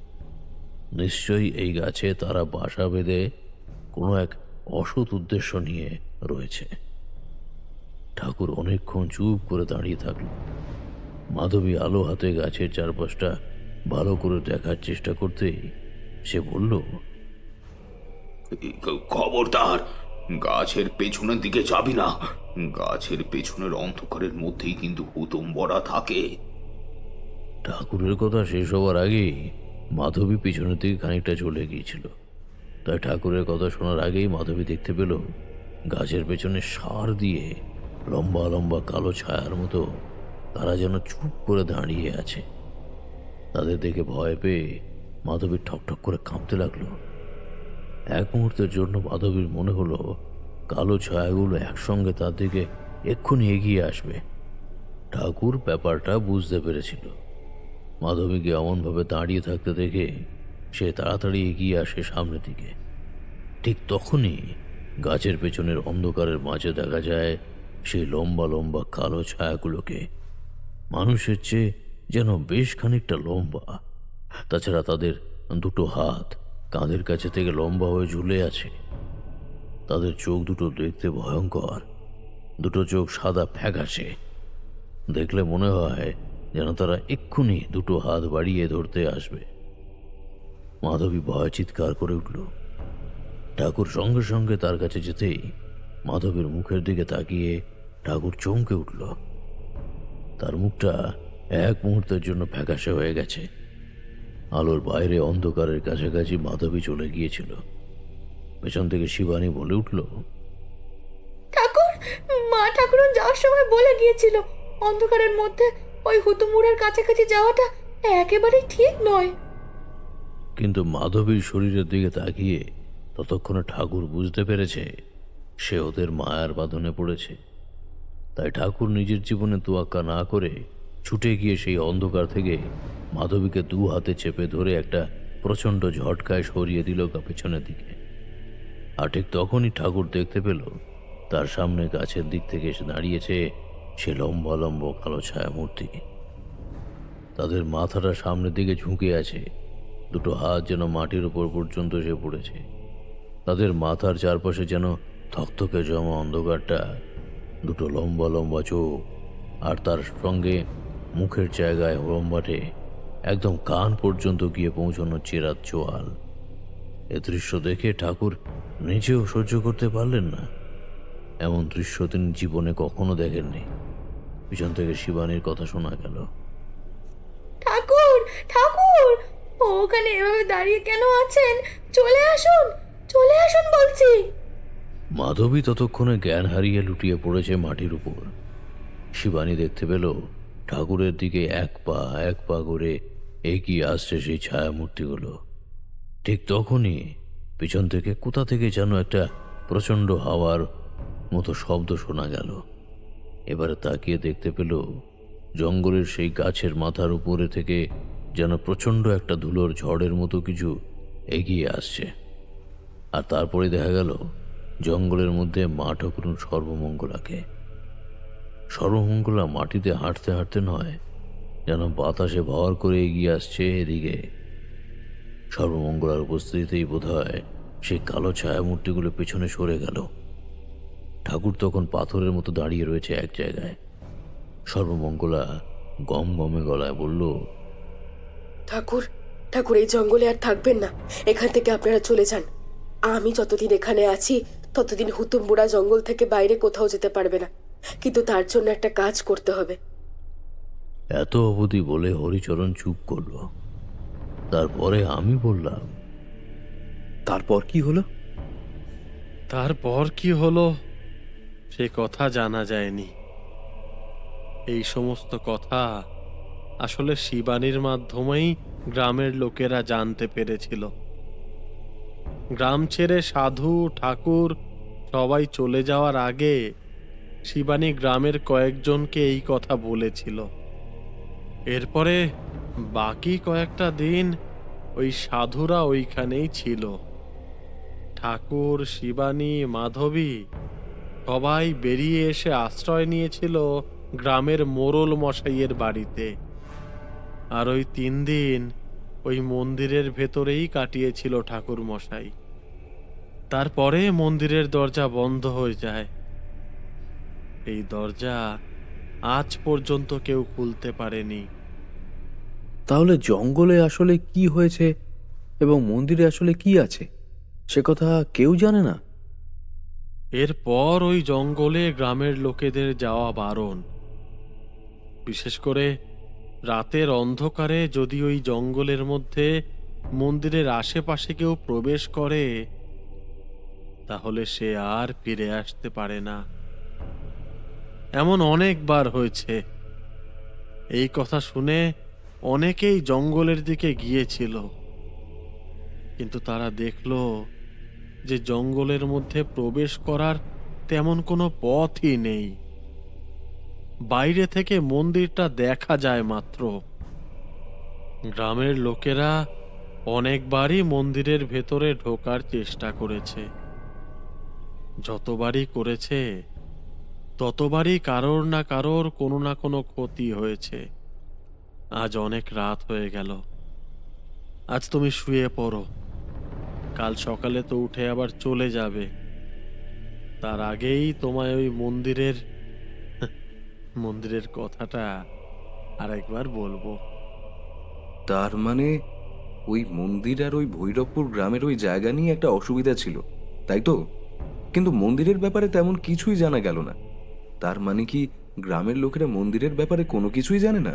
S1: নিশ্চয়ই এই গাছে তারা বাসা বেঁধে কোনো এক অসৎ উদ্দেশ্য নিয়ে রয়েছে। ঠাকুর অনেকক্ষণ চুপ করে দাঁড়িয়ে থাকল। মাধবী আলো হাতে গাছের চারপাশটা ভালো করে দেখার চেষ্টা করতেই সে বলল,
S8: খবরদার, গাছের পেছনের দিকে যাবি না। গাছের পেছনের অন্ধকারের মধ্যেই কিন্তু হুতুমবরা থাকে।
S1: ঠাকুরের কথা শেষ হওয়ার আগেই মাধবী পিছনের দিকে খানিকটা চলে গিয়েছিল। তাই ঠাকুরের কথা শোনার আগেই মাধবী দেখতে পেল গাছের পেছনে সার দিয়ে লম্বা লম্বা কালো ছায়ার মতো তারা যেন চুপ করে দাঁড়িয়ে আছে। তাদের দেখে ভয় পেয়ে মাধবী ঠকঠক করে কাঁপতে লাগলো। এক মুহূর্তের জন্য মাধবীর মনে হলো কালো ছায়াগুলো একসঙ্গে তার দিকে এক্ষুনি এগিয়ে আসবে। ঠাকুর ব্যাপারটা বুঝতে পেরেছিল। মাধবীকে এমনভাবে দাঁড়িয়ে থাকতে দেখে সে তাড়াতাড়ি এগিয়ে আসে সামনের দিকে। ঠিক তখনই গাছের পেছনের অন্ধকারের মাঝে দেখা যায় সেই লম্বা লম্বা কালো ছায়াগুলোকে। মানুষের চেয়ে যেন বেশ খানিকটা লম্বা। তাছাড়া তাদের দুটো হাত কাঁধের কাছে থেকে লম্বা হয়ে ঝুলে আছে। তাদের চোখ দুটো দেখতে ভয়ঙ্কর। দুটো চোখ সাদা ফ্যাকাশে। দেখলে মনে হয় যেন তারা এক্ষুনি দুটো হাত বাড়িয়ে ধরতে আসবে। মাধবী ভয় চিৎকার করে উঠল। ঠাকুর সঙ্গে সঙ্গে তার কাছে যেতেই মাধবীর মুখের দিকে তাকিয়ে ঠাকুর চমকে উঠল। তার মুখটা এক মুহূর্তের জন্য ফ্যাকাশে হয়ে গেছে। আলোর বাইরে অন্ধকারের কাছাকাছি মাধবী চলে গিয়েছিল। পেছন থেকে শিবানী বলে উঠল,
S2: ঠাকুর, মা ঠাকুরন যাওয়ার সময় বলে গিয়েছিল অন্ধকারের মধ্যে ওই হুতুমুড়ার কাছাকাছি যাওয়াটা একেবারেই ঠিক নয়।
S1: কিন্তু মাধবীর শরীরের দিকে তাকিয়ে ততক্ষণে ঠাকুর বুঝতে পেরেছে সে ওদের মায়ার বাঁধনে পড়েছে। তাই ঠাকুর নিজের জীবনে তোয়াক্কা না করে ছুটে গিয়ে সেই অন্ধকার থেকে মাধবীকে দু হাতে চেপে ধরে একটা প্রচণ্ড ঝটকায় সরিয়ে দিল পেছনের দিকে। আর ঠিক তখনই ঠাকুর দেখতে পেল তার সামনে গাছের দিক থেকে এসে দাঁড়িয়েছে সে লম্বা লম্বা কালো ছায়া মূর্তি। তাদের মাথাটা সামনের দিকে ঝুঁকে আছে, দুটো হাত যেন মাটির উপর পর্যন্ত এসে পড়েছে। তাদের মাথার চারপাশে যেন থকথকে জমা অন্ধকারটা, দুটো লম্বা লম্বা চোখ, আর তার সঙ্গে মুখের জায়গায় লম্বাটে একদম কান পর্যন্ত গিয়ে পৌঁছানো চেরাত চোয়াল। এ দৃশ্য দেখে ঠাকুর নিজেও সহ্য করতে পারলেন না। এমন দৃশ্য তিনি জীবনে কখনো দেখেননি। পিছন থেকে শিবানীর কথা শোনা গেল,
S2: ঠাকুর, ঠাকুর, ওখানে এভাবে দাঁড়িয়ে কেন আছেন? চলে আসুন, চলে আসুন বলছি।
S1: মাধবী ততক্ষণে জ্ঞান হারিয়ে লুটিয়ে পড়েছে মাটির উপর। শিবানী দেখতে পেল ঠাকুরের দিকে এক পা করে এগিয়ে আসছে সেই ছায়ামূর্তিগুলো। ঠিক তখনই পিছন থেকে কোথা থেকে যেন একটা প্রচণ্ড হাওয়ার মতো শব্দ শোনা গেল। এবারে তাকিয়ে দেখতে পেল জঙ্গলের সেই গাছের মাথার উপরে থেকে যেন প্রচণ্ড একটা ধুলোর ঝড়ের মতো কিছু এগিয়ে আসছে। আর তারপরে দেখা গেল জঙ্গলের মধ্যে মা ঠাকুরুন সর্বমঙ্গলাকে। সর্বমঙ্গলা মাটিতে হাঁটতে হাঁটতে নয়, যেন বাতাসে ভর করে এগিয়ে আসছে এদিকে। সর্বমঙ্গলার উপস্থিতিতেই বোধহয় সেই কালো ছায়ামূর্তিগুলো পেছনে সরে গেল। ঠাকুর তখন পাথরের মতো দাঁড়িয়ে রয়েছে এক জায়গায়। সর্বমঙ্গলা গম গমে গলায় বলল,
S3: ঠাকুর, ঠাকুর এই জঙ্গলে আর থাকবেন না, এখান থেকে আপনারা চলে যান। আমি যতদিন এখানে আছি ততদিন হুতুমবুড়া জঙ্গল থেকে বাইরে কোথাও যেতে পারবে না, কিন্তু তার জন্য একটা কাজ করতে হবে।
S1: এত অবধি বলে হরিচরণ চুপ করল। তারপরে আমি বললাম,
S7: তারপর কি হলো?
S6: তারপর কি হলো সে কথা জানা যায়নি। এই সমস্ত কথা আসলে শিবানীর মাধ্যমেই গ্রামের লোকেরা জানতে পেরেছিল। গ্রাম ছেড়ে সাধু ঠাকুর সবাই চলে যাওয়ার আগে শিবানী গ্রামের কয়েকজনকে এই কথা বলেছিল। এরপরে বাকি কয়েকটা দিন ওই সাধুরা ওইখানেই ছিল। ঠাকুর, শিবানী, মাধবী সবাই বেরিয়ে এসে আশ্রয় নিয়েছিল গ্রামের মোড়ল মশাইয়ের বাড়িতে। আর ওই 3 দিন ওই মন্দিরের ভেতরেই কাটিয়েছিল ঠাকুর মশাই। তারপরে মন্দিরের দরজা বন্ধ হয়ে যায়। এই দরজা আজ পর্যন্ত কেউ খুলতে পারেনি।
S7: তাহলে জঙ্গলে আসলে কি হয়েছে এবং মন্দিরে আসলে কি আছে সে কথা কেউ জানে না।
S6: এরপর ওই জঙ্গলে গ্রামের লোকেদের যাওয়া বারণ। বিশেষ করে রাতের অন্ধকারে যদি ওই জঙ্গলের মধ্যে মন্দিরের আশেপাশে কেউ প্রবেশ করে তাহলে সে আর ফিরে আসতে পারে না। এমন অনেকবার হয়েছে। এই কথা শুনে অনেকেই জঙ্গলের দিকে গিয়েছিল, কিন্তু তারা দেখলো যে জঙ্গলের মধ্যে প্রবেশ করার তেমন কোনো পথই নেই। বাইরে থেকে মন্দিরটা দেখা যায় মাত্র। গ্রামের লোকেরা অনেকবারই মন্দিরের ভেতরে ঢোকার চেষ্টা করেছে। যতবারই করেছে ততবারই কারোর না কারোর কোনো না কোনো ক্ষতি হয়েছে। আজ অনেক রাত হয়ে গেল। আজ তুমি শুয়ে পড়ো, কাল সকালে তো উঠে আবার চলে যাবে। তার আগেই তোমায় ওই মন্দিরের কথাটা আরেকবার বলবো।
S4: তার মানে ওই মন্দির আর ওই ভৈরবপুর গ্রামের ওই জায়গা নিয়ে একটা অসুবিধা ছিল, তাই তো? কিন্তু মন্দিরের ব্যাপারে তেমন কিছুই জানা গেল না। তার মানে কি গ্রামের লোকেরা মন্দিরের ব্যাপারে কোনো কিছুই জানে না?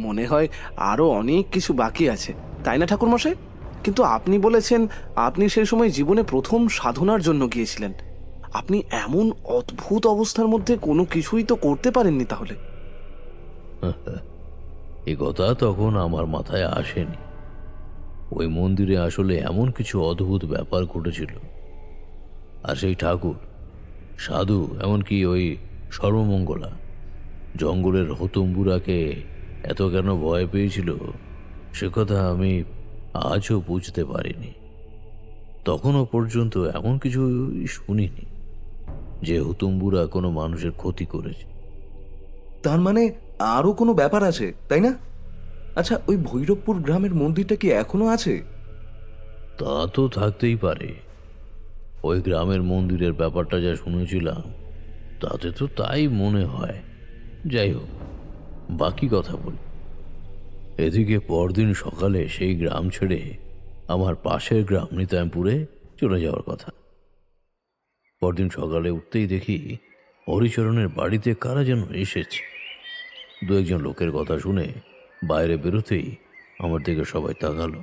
S5: মনে হয় আরো অনেক কিছু বাকি আছে, তাই না ঠাকুর মশাই? কিন্তু আপনি বলেছেন আপনি সেই সময় জীবনে প্রথম সাধনার জন্য গিয়েছিলেন। আপনি এমন অদ্ভুত অবস্থার মধ্যে কোনো কিছুই তো করতে পারেননি তাহলে?
S1: এ কথা তখন আমার মাথায় আসেনি। ওই মন্দিরে আসলে এমন কিছু অদ্ভুত ব্যাপার ঘটেছিল। আর সেই ঠাকুর, সাধু, এমনকি ওই সর্বমঙ্গলা জঙ্গলের হতুম্বুরাকে এত কেন ভয় পেয়েছিল সে কথা আমি আজও বুঝতে পারিনি। তখনও পর্যন্ত এমন কিছু শুনিনি যে হুতুম্বুরা কোনো মানুষের ক্ষতি করেছে।
S4: তার মানে আরো কোনো ব্যাপার আছে, তাই না? আচ্ছা, ওই ভৈরবপুর গ্রামের মন্দিরটা কি এখনো আছে?
S1: তা তো থাকতেই পারে। ওই গ্রামের মন্দিরের ব্যাপারটা যা শুনেছিলাম তাতে তো তাই মনে হয়। যাই হোক, বাকি কথা বলি। এদিকে পরদিন সকালে সেই গ্রাম ছেড়ে আমার পাশের গ্রাম নিতাইপুরে চলে যাওয়ার কথা। পরদিন সকালে উঠতেই দেখি হরিচরণের বাড়িতে কারা যেন এসেছে। দু একজন লোকের কথা শুনে বাইরে বেরোতেই আমার দিকে সবাই তাকালো।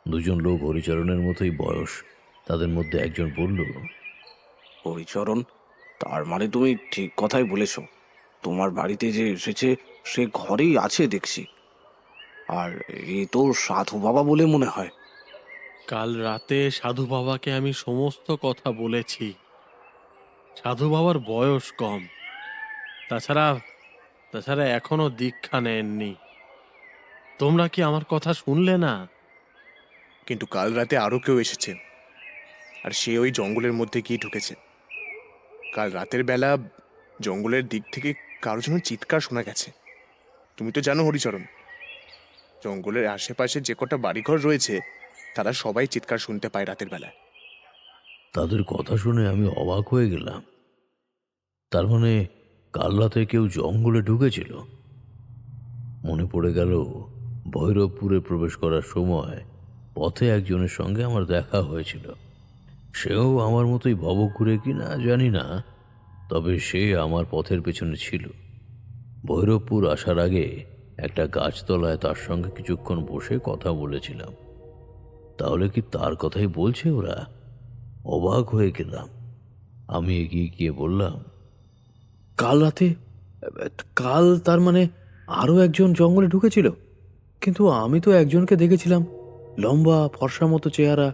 S1: দুজন লোক হরিচরণের মতোই বয়স। তাদের মধ্যে একজন বলল,
S5: হরিচরণ, তার মানে তুমি ঠিক কথাই বলেছ। তোমার বাড়িতে যে এসেছে সে ঘরেই আছে দেখছি। আর এ তো সাধু বাবা বলে মনে হয়।
S6: কাল রাতে সাধু বাবাকে আমি সমস্ত কথা বলেছি। সাধু বাবার বয়স কম, তাছাড়া তাছাড়া এখনো দীক্ষা নেননি। তোমরা কি আমার কথা শুনলে না?
S9: কিন্তু কাল রাতে আরো কেউ এসেছে, আর সে ওই জঙ্গলের মধ্যে গিয়ে ঢুকেছে। কাল রাতের বেলা জঙ্গলের দিক থেকে কারো যেন চিৎকার শোনা গেছে। তুমি তো জানো হরিচরণ, জঙ্গলের আশেপাশে যে কটা বাড়িঘর রয়েছে তারা সবাই চিৎকার শুনতে পায় রাতের বেলায়।
S1: তাদের কথা শুনে আমি অবাক হয়ে গেলাম। তার মানে কাল রাতে কেউ জঙ্গলে ঢুকেছিল। মনে পড়ে গেল ভৈরবপুরে প্রবেশ করার সময় পথে একজনের সঙ্গে আমার দেখা হয়েছিল। সেও আমার মতোই ভবঘুরে কিনা জানি না, তবে সে আমার পথের পেছনে ছিল। ভৈরবপুর আসার আগে একটা গাছতলায় তার সঙ্গে কিছুক্ষণ বসে কথা বলেছিলাম। তাহলে কি তার কথাই বলছে ওরা? অবাক হয়ে গেলাম। আমি এগিয়ে গিয়ে বললাম,
S7: কাল রাতে? কাল তার মানে আরও একজন জঙ্গলে ঢুকেছিল? কিন্তু আমি তো একজনকে দেখেছিলাম, লম্বা ফর্সা মতো চেহারা,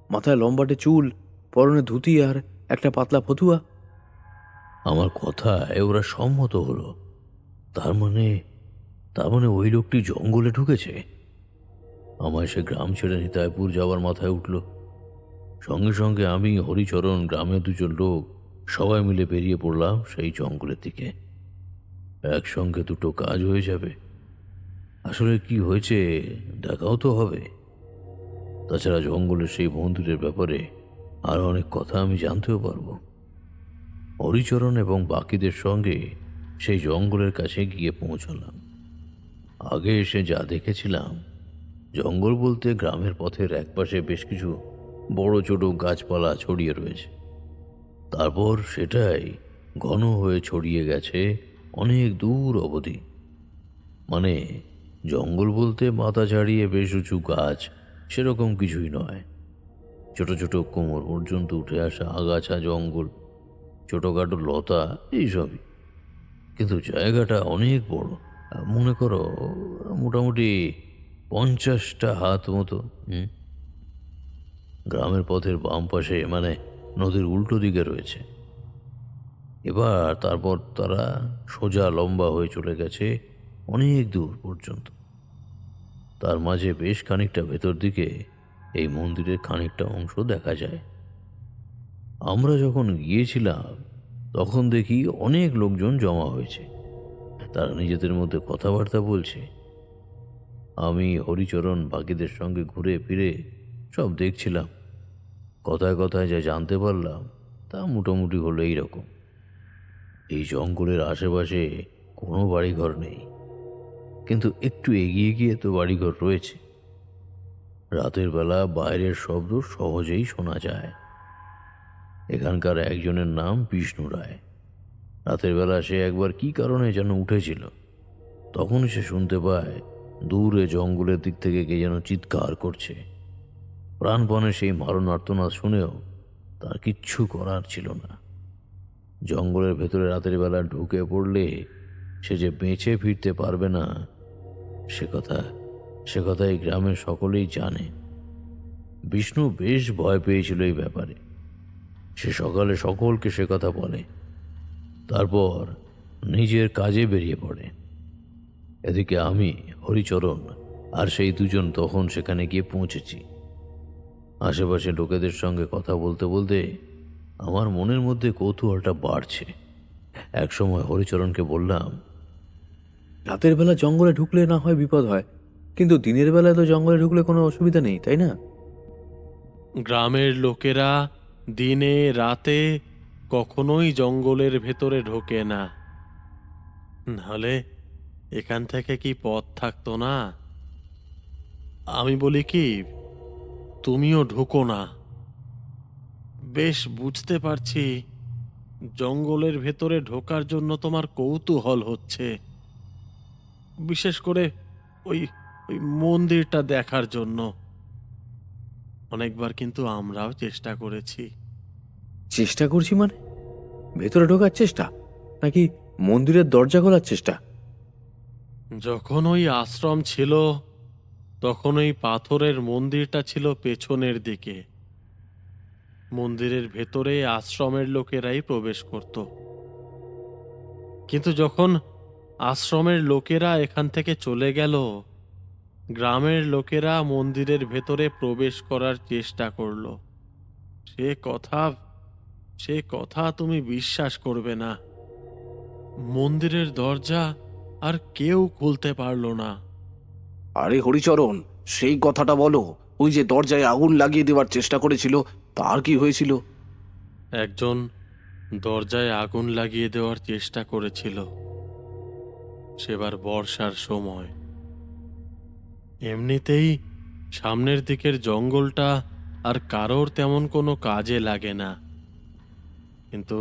S7: মাথায় লম্বাটে চুল, পরনে ধুতি আর একটা পাতলা ফতুয়া।
S1: আমার কথায় ওরা সম্মত হলো। তার মানে ওই লোকটি জঙ্গলে ঢুকেছে। আমায় সে গ্রাম ছেড়ে নিতাইপুর যাওয়ার মাথায় উঠল। সঙ্গে সঙ্গে আমি, হরিচরণ, গ্রামের দুজন লোক সবাই মিলে বেরিয়ে পড়লাম সেই জঙ্গলের দিকে। একসঙ্গে দুটো কাজ হয়ে যাবে। আসলে কি হয়েছে দেখাও তো হবে। তাছাড়া জঙ্গলের সেই মন্দিরের ব্যাপারে আরো অনেক কথা আমি জানতেও পারবো। হরিচরণ এবং বাকিদের সঙ্গে সেই জঙ্গলের কাছে গিয়ে পৌঁছলাম। আগে এসে যা দেখেছিলাম, জঙ্গল বলতে গ্রামের পথের একপাশে বেশ কিছু বড় ছোট গাছপালা ছড়িয়ে রয়েছে। তারপর সেটাই ঘন হয়ে ছড়িয়ে গেছে অনেক দূর অবধি। মানে জঙ্গল বলতে মাথা ছাড়িয়ে বেশ উঁচু গাছ সেরকম কিছুই নয়। ছোট ছোট কোমর পর্যন্ত উঠে আসা আগাছা জঙ্গল, ছোটখাটো লতা, এইসবই। কিন্তু জায়গাটা অনেক বড়। মনে করো মোটামুটি 50টা হাত মতো। গ্রামের পথের বাম পাশে, মানে নদীর উল্টো দিকে রয়েছে। তারপর তারা সোজা লম্বা হয়ে চলে গেছে অনেক দূর পর্যন্ত। তার মাঝে বেশ খানিকটা ভেতর দিকে এই মন্দিরের খানিকটা অংশ দেখা যায়। আমরা যখন গিয়েছিলাম তখন দেখি অনেক লোকজন জমা হয়েছে। তারা নিজেদের মধ্যে কথাবার্তা বলছে। আমি, হরিচরণ বাকিদের সঙ্গে ঘুরে ফিরে সব দেখছিলাম। কথায় কথায় যা জানতে পারলাম তা মোটামুটি হলো এইরকম। এই জঙ্গলের আশেপাশে কোনো বাড়িঘর নেই, কিন্তু একটু এগিয়ে গিয়ে তো বাড়িঘর রয়েছে। রাতের বেলা বাইরের শব্দ সহজেই শোনা যায়। এখানকার একজনের নাম বিষ্ণু রায়। রাতের বেলা সে একবার কি কারণে যেন উঠেছিল। তখন সে শুনতে পায় দূরে জঙ্গলের দিক থেকে কে যেন চিৎকার করছে। প্রাণপণে সেই মারণ আর্তনাদ শুনেও তার কিচ্ছু করার ছিল না। জঙ্গলের ভেতরে রাতের বেলা ঢুকে পড়লে সে যে বেঁচে ফিরতে পারবে না সে কথা এই গ্রামের সকলেই জানে। বিষ্ণু বেশ ভয় পেয়েছিল এই ব্যাপারে। সে সকালে সকলকে সে কথা বলে, তারপর নিজের কাজে বেরিয়ে পড়ে। এদিকে আমি, হরিচরণ আর সেই দুজন তখন সেখানে গিয়ে পৌঁছেছি। আশেপাশে লোকেদের সঙ্গে কথা বলতে বলতে আমার মনের মধ্যে কৌতূহলটা বাড়ছে। একসময় হরিচরণকে বললাম,
S7: রাতের বেলা জঙ্গলে ঢুকলে না হয় বিপদ হয়, কিন্তু দিনের বেলায় তো জঙ্গলে ঢুকলে কোনো অসুবিধা নেই, তাই না?
S6: গ্রামের লোকেরা দিনে রাতে কখনোই জঙ্গলের ভেতরে ঢোকে না, নাহলে এখান থেকে কি পথ থাকতো না? আমি বলি কি, তুমিও ঢুকো না। বেশ বুঝতে পারছি জঙ্গলের ভেতরে ঢোকার জন্য তোমার কৌতূহল হচ্ছে, বিশেষ করে ওই ওই মন্দিরটা দেখার জন্য। অনেকবার কিন্তু আমরাও চেষ্টা করেছি।
S7: চেষ্টা করছি মানে? ভেতরে ঢোকার চেষ্টা নাকি মন্দিরের দরজা খোলার চেষ্টা?
S6: যখন ওই আশ্রম ছিল তখন ওই পাথরের মন্দিরটা ছিল পেছনের দিকে। মন্দিরের ভেতরে আশ্রমের লোকেরাই প্রবেশ করত, কিন্তু যখন আশ্রমের লোকেরা এখান থেকে চলে গেল, গ্রামের লোকেরা মন্দিরের ভেতরে প্রবেশ করার চেষ্টা করলো। সে কথা তুমি বিশ্বাস করবে না। মন্দিরের দরজা আর কেউ খুলতে পারলো না।
S5: আরে হরিচরণ, সেই কথাটা বলো। ওই যে দরজায় আগুন লাগিয়ে দেওয়ার চেষ্টা করেছিল, তার কি হয়েছিল?
S6: একজন দরজায় আগুন লাগিয়ে দেওয়ার চেষ্টা করেছিল, সেবার বর্ষার সময়। এমনিতেই সামনের দিকের জঙ্গলটা আর কারোর তেমন কোনো কাজে লাগে না, কিন্তু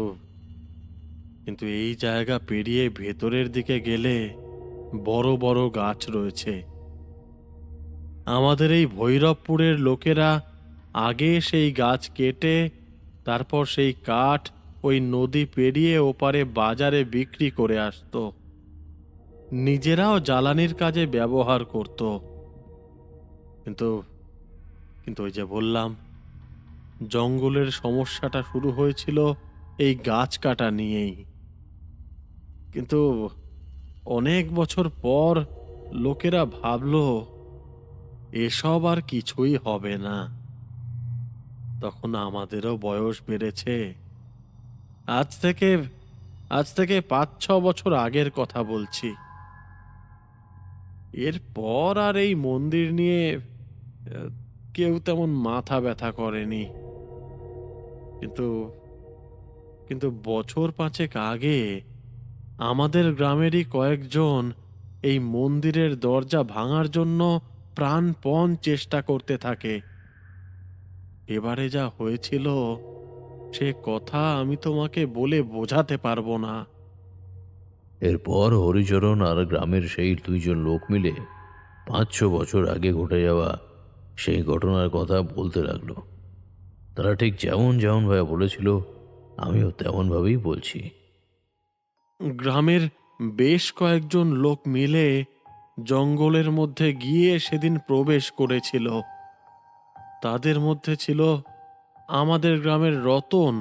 S6: কিন্তু এই জায়গা পেরিয়ে ভেতরের দিকে গেলে বড় বড় গাছ রয়েছে। আমাদের এই ভৈরবপুরের লোকেরা আগে সেই গাছ কেটে তারপর সেই কাঠ ওই নদী পেরিয়ে ওপারে বাজারে বিক্রি করে আসতো। নিজেরাও জ্বালানির কাজে ব্যবহার করত। কিন্তু কিন্তু ওই যে বললাম, জঙ্গলের সমস্যাটা শুরু হয়েছিল এই গাছ কাটা নিয়েই। কিন্তু অনেক বছর পর লোকেরা ভাবলো এসব আর কিছুই হবে না। তখন আমাদেরও বয়স বেড়েছে। আজ থেকে 5-6 বছর আগের কথা বলছি। এরপর আর এই মন্দির নিয়ে কেউ তেমন মাথা ব্যথা করেনি। কিন্তু বছর 5 আগে আমাদের গ্রামেরই কয়েকজন এই মন্দিরের দরজা ভাঙার জন্য প্রাণপণ চেষ্টা করতে থাকে। এবারে যা হয়েছিল সে কথা আমি তোমাকে বলে বোঝাতে পারবো না।
S1: এরপর হরিচরণ আর গ্রামের সেই দুইজন লোক মিলে 5-6 বছর আগে ঘটে যাওয়া সেই ঘটনার কথা বলতে লাগলো। তারা ঠিক যেমন ভাবে বলেছিল আমিও তেমনভাবেই বলছি।
S6: গ্রামের বেশ কয়েকজন লোক মিলে জঙ্গলের মধ্যে গিয়ে সেদিন প্রবেশ করেছিল। তাদের মধ্যে ছিল আমাদের গ্রামের রতন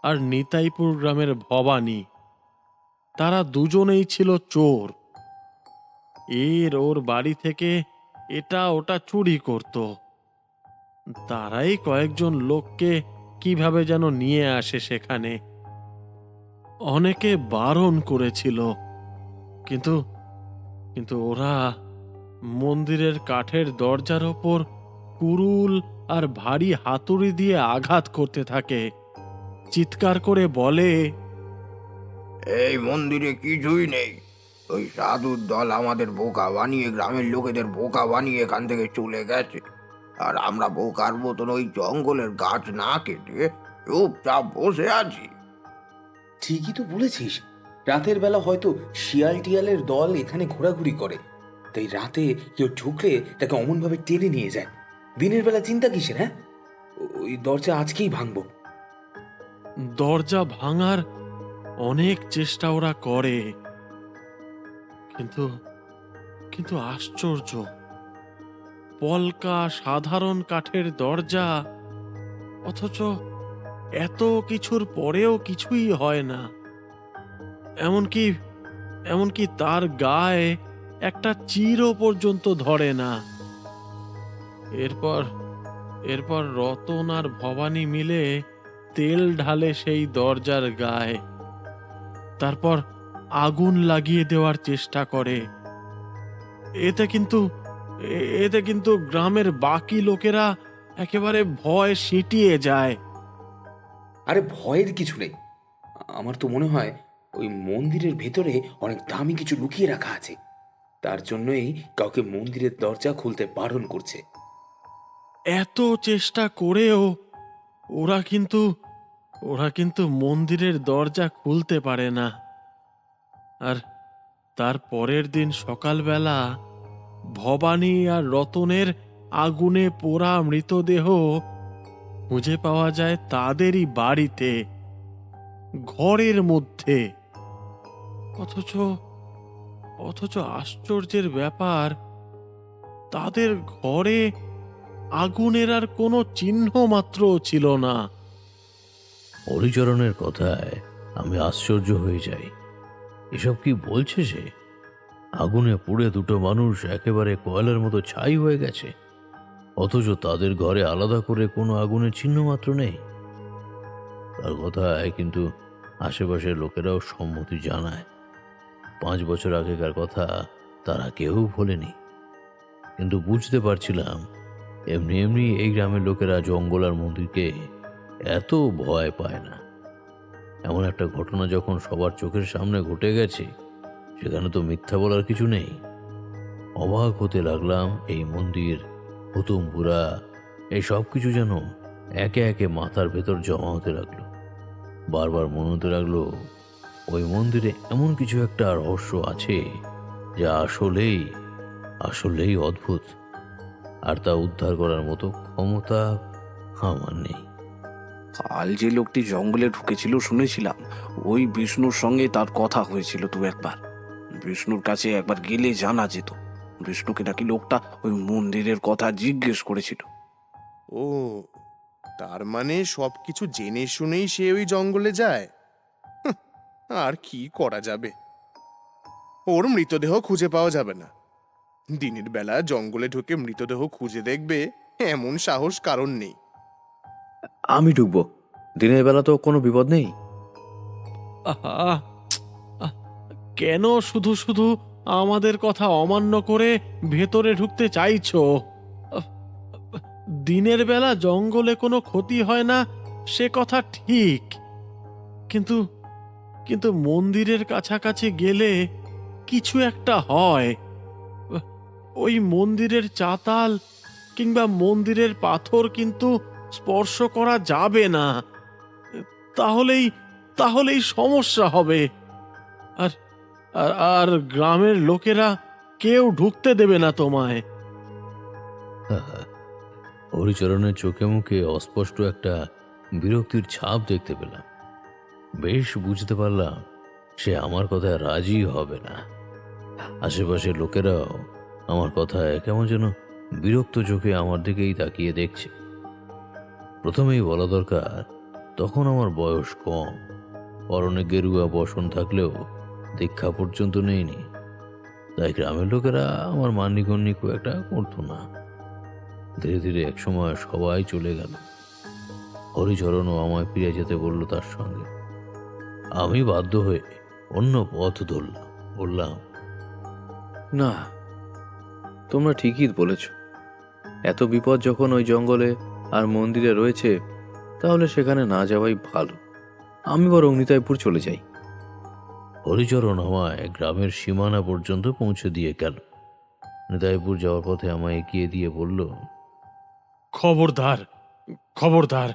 S6: আর নিতাইপুর গ্রামের ভবানী। তারা দুজনেই ছিল চোর। ওর বাড়ি থেকে এটা ওটা চুরি করত। তারাই কয়েকজন লোককে কিভাবে যেন নিয়ে আসে সেখানে। অনেকে বারণ করেছিল, কিন্তু ওরা মন্দিরের কাঠের দরজার ওপর কুরুল আর ভারী হাতুড়ি দিয়ে আঘাত করতে থাকে। চিৎকার করে বলে,
S10: এই মন্দিরে কিছুই নেই। ওই সাধুর দল আমাদের বোকা বানিয়ে, গ্রামের লোকেদের বোকা বানিয়ে এখান থেকে চলে গেছে। আর আমরা বোকার মতন ওই জঙ্গলের গাছ না কেটে চুপচাপ বসে আছি।
S11: ঠিকই তো বলেছিস। রাতের বেলা হয়তো শিয়াল টিয়ালের দল এখানে ঘোরাঘুরি করে, তাই রাতে কেউ ঢুকলে তাকে অমনভাবে টেনে নিয়ে যায়। দিনের বেলা চিন্তা কিসের? হ্যাঁ, ওই দরজা আজকেই ভাঙবো।
S6: দরজা ভাঙার অনেক চেষ্টা ওরা করে, কিন্তু কিন্তু আশ্চর্য, পলকা সাধারণ কাঠের দরজা, অথচ এত কিছুর পরেও কিছুই হয় না। এমনকি এমনকি তার গায়ে একটা চিরও পর্যন্ত ধরে না। এরপর এরপর রতন আর ভবানী মিলে তেল ঢালে সেই দরজার গায়ে, তারপর আগুন লাগিয়ে দেওয়ার চেষ্টা করে। এতে কিন্তু গ্রামের বাকি লোকেরা একেবারে ভয় সিঁটিয়ে যায়।
S11: আরে ভয়ের কিছু নেই। আমার তো মনে হয় ওই মন্দিরের ভেতরে অনেক দামি কিছু লুকিয়ে রাখা আছে, তার জন্যই কাউকে মন্দিরের দরজা খুলতে বারণ করছে।
S6: এত চেষ্টা করেও ওরা কিন্তু মন্দিরের দরজা খুলতে পারে না। আর তার পরের দিন সকালবেলা ভবানী আর রতনের আগুনে পোড়া মৃতদেহ খুঁজে পাওয়া যায় তাদেরই বাড়িতে, ঘরের মধ্যে। অথচ আশ্চর্যের ব্যাপার, তাদের ঘরে আগুনের আর কোনো চিহ্ন মাত্র ছিল না।
S1: হরিচরণের কথায় আমি আশ্চর্য হয়ে যাই। এসব কি বলছে সে? আগুনে পুড়ে দুটো মানুষ একেবারে কয়লার মতো ছাই হয়ে গেছে, অথচ তাদের ঘরে আলাদা করে কোনো আগুনের চিহ্ন মাত্র নেই। তার কথায় কিন্তু আশেপাশের লোকেরাও সম্মতি জানায়। 5 বছর আগেকার কথা তারা কেউ ভোলেনি। কিন্তু বুঝতে পারছিলাম এমনি এমনি এই গ্রামের লোকেরা জঙ্গল আর মন্দিরকে এত ভয় পায় না। এমন একটা ঘটনা যখন সবার চোখের সামনে ঘটে গেছে, সেখানে তো মিথ্যা বলার কিছু নেই। অবাক হতে লাগলাম। এই মন্দির, হুতুমপুরা, এই সব কিছু যেন একে একে মাথার ভেতর জমা হতে লাগলো। বারবার মনে হতে লাগলো ওই মন্দিরে এমন কিছু একটা রহস্য আছে যা আসলেই অদ্ভুত, আর তা উদ্ধার করার মতো ক্ষমতা আমার নেই।
S5: কাল যে লোকটি জঙ্গলে ঢুকেছিল শুনেছিলাম, ওই বিষ্ণুর সঙ্গে তার কথা হয়েছিল দু একবার। বিষ্ণুর কাছে একবার গেলে জানা যেত। বিষ্ণুকে নাকি লোকটা ওই মন্দিরের কথা জিজ্ঞেস করেছিল।
S9: ও, তার মানে সবকিছু জেনে শুনেই সে ওই জঙ্গলে যায়। হুঁ, আর কি করা যাবে? ওর মৃতদেহ খুঁজে পাওয়া যাবে না। দিনের বেলা জঙ্গলে ঢুকে মৃতদেহ খুঁজে দেখবে এমন সাহস কারণ নেই।
S7: আমি ঢুকবো, দিনের বেলা তো কোনো বিপদ নেই।
S6: আহা, আহ, কেন শুধু শুধু আমাদের কথা অমান্য করে ভেতরে ঢুকতে চাইছো? আহ, দিনের বেলা জঙ্গলে কোনো ক্ষতি হয় না, সে কথা ঠিক, কিন্তু কিন্তু মন্দিরের কাছাকাছি গেলে কিছু একটা হয়। ওই মন্দিরের চাতাল কিংবা মন্দিরের পাথর কিন্তু স্পর্শ করা যাবে না, তাহলেই সমস্যা হবে। আর আর আর গ্রামের লোকেরা কেউ ঢুকতে দেবে না তোমায়।
S1: হরিচরণের চোখে মুখে অস্পষ্ট একটা বিরক্তির ছাপ দেখতে পেলাম। বেশ বুঝতে পারলাম সে আমার কথায় রাজি হবে না। আশেপাশের লোকেরাও আমার কথায় কেমন যেন বিরক্ত চোখে আমার দিকেই তাকিয়ে দেখছে। প্রথমেই বলা দরকার, তখন আমার বয়স কম, পরনে গেরুয়া বসন থাকলেও দীক্ষা পর্যন্ত নেইনি, তাই গ্রামের লোকেরা আমার মান্যিগণ্যি খুব একটা করতো না। ধীরে ধীরে একসময় সবাই চলে গেল। হরিচরণও আমায় ফিরে যেতে বলল তার সঙ্গে। আমি বাধ্য হয়ে অন্য পথ ধরলাম। বললাম,
S7: না, তোমরা ঠিকই বলেছ। এত বিপদ যখন ওই জঙ্গলে আর মন্দিরে রয়েছে, তাহলে সেখানে না যাওয়াই ভালো। আমি বরং নিতাইপুর চলে যাই।
S1: হরিচরণ আমায় গ্রামের সীমানা পর্যন্ত পৌঁছে দিয়ে গেল। নিতাইপুর যাওয়ার পথে আমায় এগিয়ে দিয়ে বলল,
S6: খবরদার, খবরদার,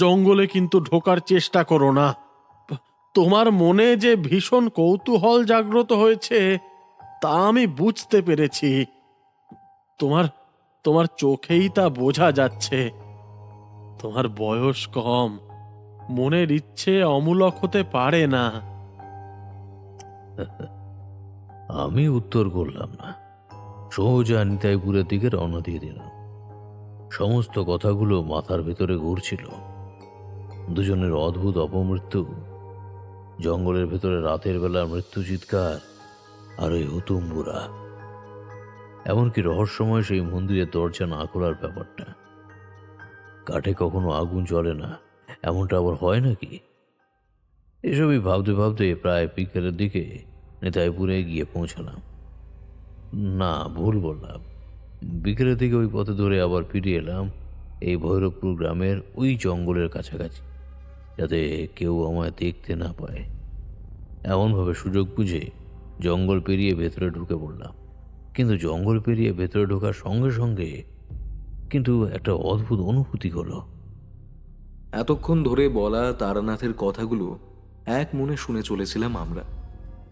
S6: জঙ্গলে কিন্তু ঢোকার চেষ্টা করো না। তোমার মনে যে ভীষণ কৌতূহল জাগ্রত হয়েছে তা আমি বুঝতে পেরেছি। তোমার চোখেই তা বোঝা যাচ্ছে। তোমার বয়স কম, মনের ইচ্ছে অমূলক হতে পারে না।
S1: আমি উত্তর করলাম না, সোজা নিতাইপুরের দিকে রওনা দিয়ে দিলাম। সমস্ত কথাগুলো মাথার ভেতরে ঘুরছিল। দুজনের অদ্ভুত অপমৃত্যু, জঙ্গলের ভেতরে রাতের বেলা মৃত্যু চিৎকার, আর ওই হুতুম্বুরা, এমনকি রহস্যময় সেই মন্দিরের দরজা না খোলার ব্যাপারটা। কাঠে কখনো আগুন জ্বলে না, এমনটা আবার হয় নাকি? এসবই ভাবতে ভাবতে প্রায় বিকেলের দিকে নিতাইপুরে গিয়ে পৌঁছলাম। না, ভুল বললাম, বিকেলের দিকে ওই পথে ধরে আবার ফিরে এলাম এই ভৈরবপুর গ্রামের ওই জঙ্গলের কাছাকাছি, যাতে কেউ আমায় দেখতে না পায়। এমনভাবে সুযোগ বুঝে জঙ্গল পেরিয়ে ভেতরে ঢুকে পড়লাম। কিন্তু জঙ্গল পেরিয়ে ভেতরে ঢোকার সঙ্গে সঙ্গে কিন্তু একটা অদ্ভুত অনুভূতি হলো।
S4: এতক্ষণ ধরে বলা তারানাথের কথাগুলো এক মনে শুনে চলেছিলাম আমরা,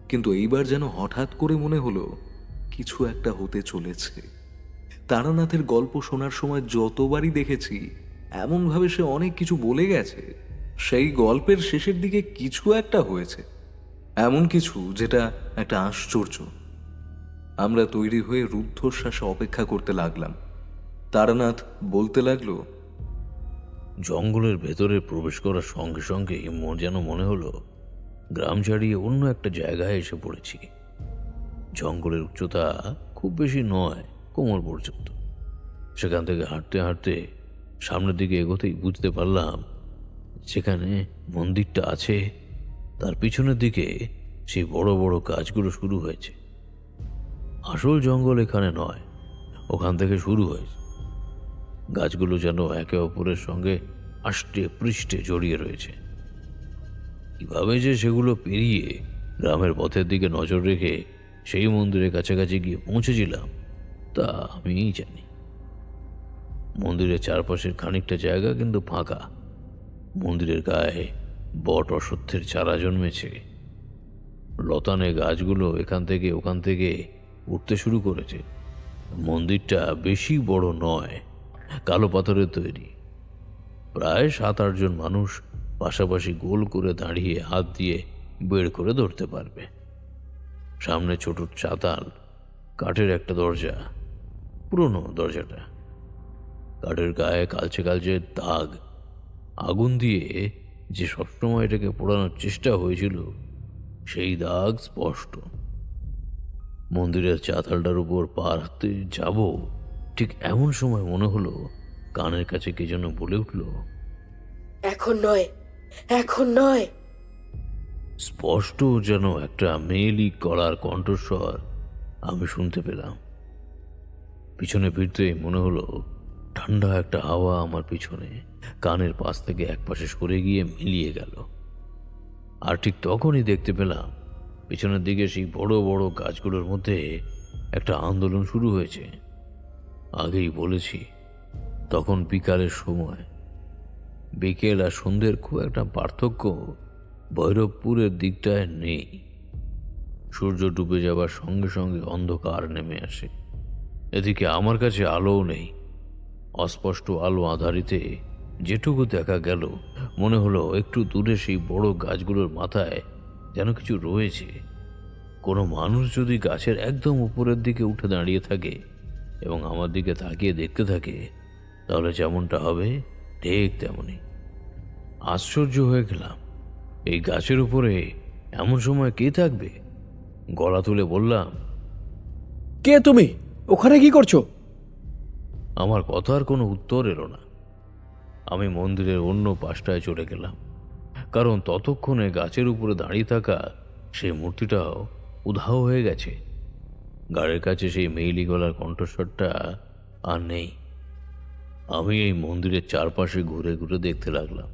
S4: কিন্তু এইবার যেন হঠাৎ করে মনে হলো কিছু একটা হতে চলেছে। তারানাথের গল্প শোনার সময় যতবারই দেখেছি এমনভাবে সে অনেক কিছু বলে গেছে, সেই গল্পের শেষের দিকে কিছু একটা হয়েছে, এমন কিছু যেটা একটা আশ্চর্য। আমরা তৈরি হয়ে রুদ্ধশ্বাসে অপেক্ষা করতে লাগলাম। তারানাথ বলতে লাগলো,
S1: জঙ্গলের ভেতরে প্রবেশ করার সঙ্গে সঙ্গে যেন মনে হলো গ্রাম ছাড়িয়ে অন্য একটা জায়গায় এসে পড়েছি। জঙ্গলের উচ্চতা খুব বেশি নয়, কোমর পর্যন্ত। সেখান থেকে হাঁটতে হাঁটতে সামনের দিকে এগোতেই বুঝতে পারলাম যেখানে মন্দিরটা আছে তার পিছনের দিকে সেই বড় বড় গাছগুলো শুরু হয়েছে। আসল জঙ্গল এখানে নয়, ওখান থেকে শুরু হয়েছে। গাছগুলো যেন একে অপরের সঙ্গে আষ্টে পৃষ্ঠে জড়িয়ে রয়েছে। কিভাবে যে সেগুলো পেরিয়ে গ্রামের পথের দিকে নজর রেখে সেই মন্দিরের কাছাকাছি গিয়ে পৌঁছেছিলাম তা আমিই জানি। মন্দিরের চারপাশের খানিকটা জায়গা কিন্তু ফাঁকা। মন্দিরের গায়ে বট অশ্বত্থের চারা জন্মেছে। লতানে গাছগুলো এখান থেকে ওখান থেকে উঠতে শুরু করেছে। মন্দিরটা বেশি বড় নয়, কালো পাথরের তৈরি। প্রায় 7-8 জন মানুষ পাশাপাশি গোল করে দাঁড়িয়ে হাত দিয়ে বের করে ধরতে পারবে। সামনে ছোট চাতাল, কাঠের একটা দরজা, পুরনো দরজাটা। কাঠের গায়ে কালচে কালচে দাগ, আগুন দিয়ে যে সবসময় এটাকে পোড়ানোর চেষ্টা হয়েছিল সেই দাগ স্পষ্ট। মন্দিরের চাতালটার উপর পা রাখতে যাব, ঠিক এমন সময় মনে হলো কানের কাছে কে যেন বলে উঠল,
S3: এখন নয়, এখন নয়।
S1: স্পষ্ট যেন একটা মেয়েলি গলার কণ্ঠস্বর আমি শুনতে পেলাম। পিছনে ফিরতেই মনে হলো ঠান্ডা একটা হাওয়া আমার পিছনে কানের পাশ থেকে একপাশে সরে গিয়ে মিলিয়ে গেল। আর ঠিক তখনই দেখতে পেলাম পিছনের দিকে সেই বড় বড় গাছগুলোর মধ্যে একটা আন্দোলন শুরু হয়েছে। আগেই বলেছি তখন বিকালের সময়। বিকেল আর সন্ধ্যের খুব একটা পার্থক্য ভৈরবপুরের দিকটায় নেই। সূর্য ডুবে যাবার সঙ্গে সঙ্গে অন্ধকার নেমে আসে। এদিকে আমার কাছে আলোও নেই। অস্পষ্ট আলো আধারিতে যেটুকু দেখা গেল মনে হলো একটু দূরে সেই বড় গাছগুলোর মাথায় যেন কিছু রয়েছে। কোনো মানুষ যদি গাছের একদম উপরের দিকে উঠে দাঁড়িয়ে থাকে এবং আমার দিকে তাকিয়ে দেখতে থাকে তাহলে যেমনটা হবে ঠিক তেমনই। আশ্চর্য হয়ে গেলাম, এই গাছের উপরে এমন সময় কে থাকবে? গলা তুলে বললাম,
S7: কে তুমি? ওখানে কি করছো?
S1: আমার কথার কোনো উত্তর এলো না। আমি মন্দিরের অন্য পাশটায় চলে গেলাম, কারণ ততক্ষণে গাছের উপরে দাঁড়িয়ে থাকা সেই মূর্তিটাও উধাও হয়ে গেছে। গাড়ির কাছে সেই মেইলি গলার কণ্ঠস্বরটা আর নেই। আমি এই মন্দিরের চারপাশে ঘুরে ঘুরে দেখতে লাগলাম।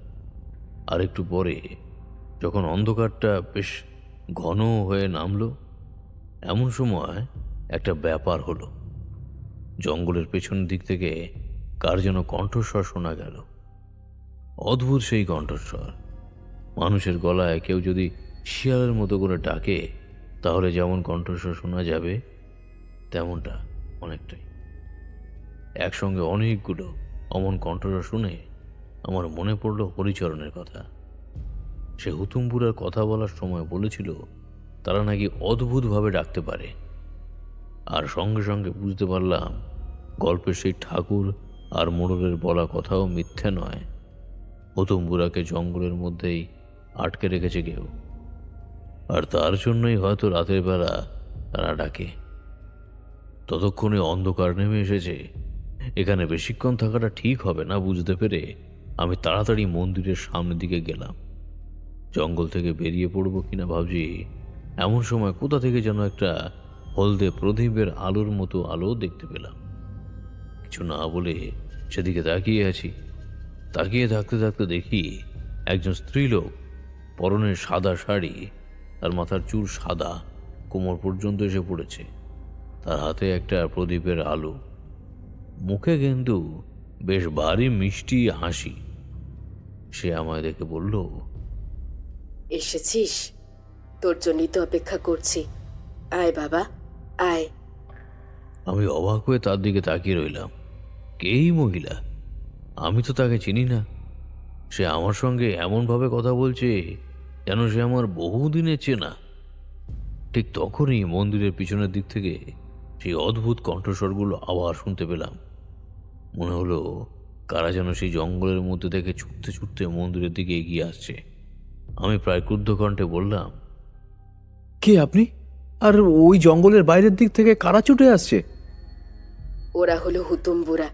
S1: আর একটু পরে যখন অন্ধকারটা বেশ ঘন হয়ে নামলো, এমন সময় একটা ব্যাপার হলো। জঙ্গলের পেছন দিক থেকে কার যেন কণ্ঠস্বর শোনা গেল। অদ্ভুত সেই কণ্ঠস্বর। মানুষের গলায় কেউ যদি শিয়ালের মতো করে ডাকে তাহলে যেমন কণ্ঠস্বর শোনা যাবে তেমনটা অনেকটাই। একসঙ্গে অনেকগুলো অমন কণ্ঠস্বর শুনে আমার মনে পড়ল হরিচরণের কথা। সে হুতুমপুরার কথা বলার সময় বলেছিল তারা নাকি অদ্ভুতভাবে ডাকতে পারে। আর সঙ্গে সঙ্গে বুঝতে পারলাম গল্পের সেই ঠাকুর আর মোড়লের বলা কথাও মিথ্যে নয়। হুতুমপুরাকে জঙ্গলের মধ্যেই আটকে রেখেছে কেউ, আর তার জন্যই হয়তো রাতের বেলা তারা ডাকে। ততক্ষণে অন্ধকার নেমে এসেছে, এখানে বেশিক্ষণ থাকাটা ঠিক হবে না বুঝতে পেরে আমি তাড়াতাড়ি মন্দিরের সামনের দিকে গেলাম। জঙ্গল থেকে বেরিয়ে পড়বো কিনা ভাবছি, এমন সময় কোথা থেকে যেন একটা হলদে প্রদীপের আলোর মতো আলো দেখতে পেলাম। কিছু না বলে সেদিকে তাকিয়ে আছি। তাকিয়ে থাকতে থাকতে দেখি একজন স্ত্রীলোক, পরনে সাদা শাড়ি, তার মাথার চুল সাদা, কোমর পর্যন্ত এসে পড়েছে, তার হাতে একটা প্রদীপের আলো, মুখে কিন্তু বেশ ভারী মিষ্টি হাসি। সে আমায় দেখে বলল,
S3: এসেছিস? তোর জন্যই তো অপেক্ষা করছি। আয় বাবা, আয়।
S1: আমি অবাক হয়ে তার দিকে তাকিয়ে রইলাম। কেই মহিলা, আমি তো তাকে চিনি না। সে আমার সঙ্গে এমনভাবে কথা বলছে যেন সে আমার বহুদিনের চেনা। ঠিক তখনই মন্দিরের পিছনের দিক থেকে সেই অদ্ভুত কণ্ঠস্বরগুলো আবার শুনতে পেলাম। মনে হলো কারা যেন সেই জঙ্গলের মধ্যে থেকে ছুটতে ছুটতে মন্দিরের দিকে এগিয়ে আসছে। আমি প্রায় ক্রুদ্ধ কণ্ঠে বললাম,
S5: কে আপনি? আর ওই জঙ্গলের বাইরের দিক থেকে কারা ছুটে আসছে?
S3: ওরা হলো হুতুমবুড়া।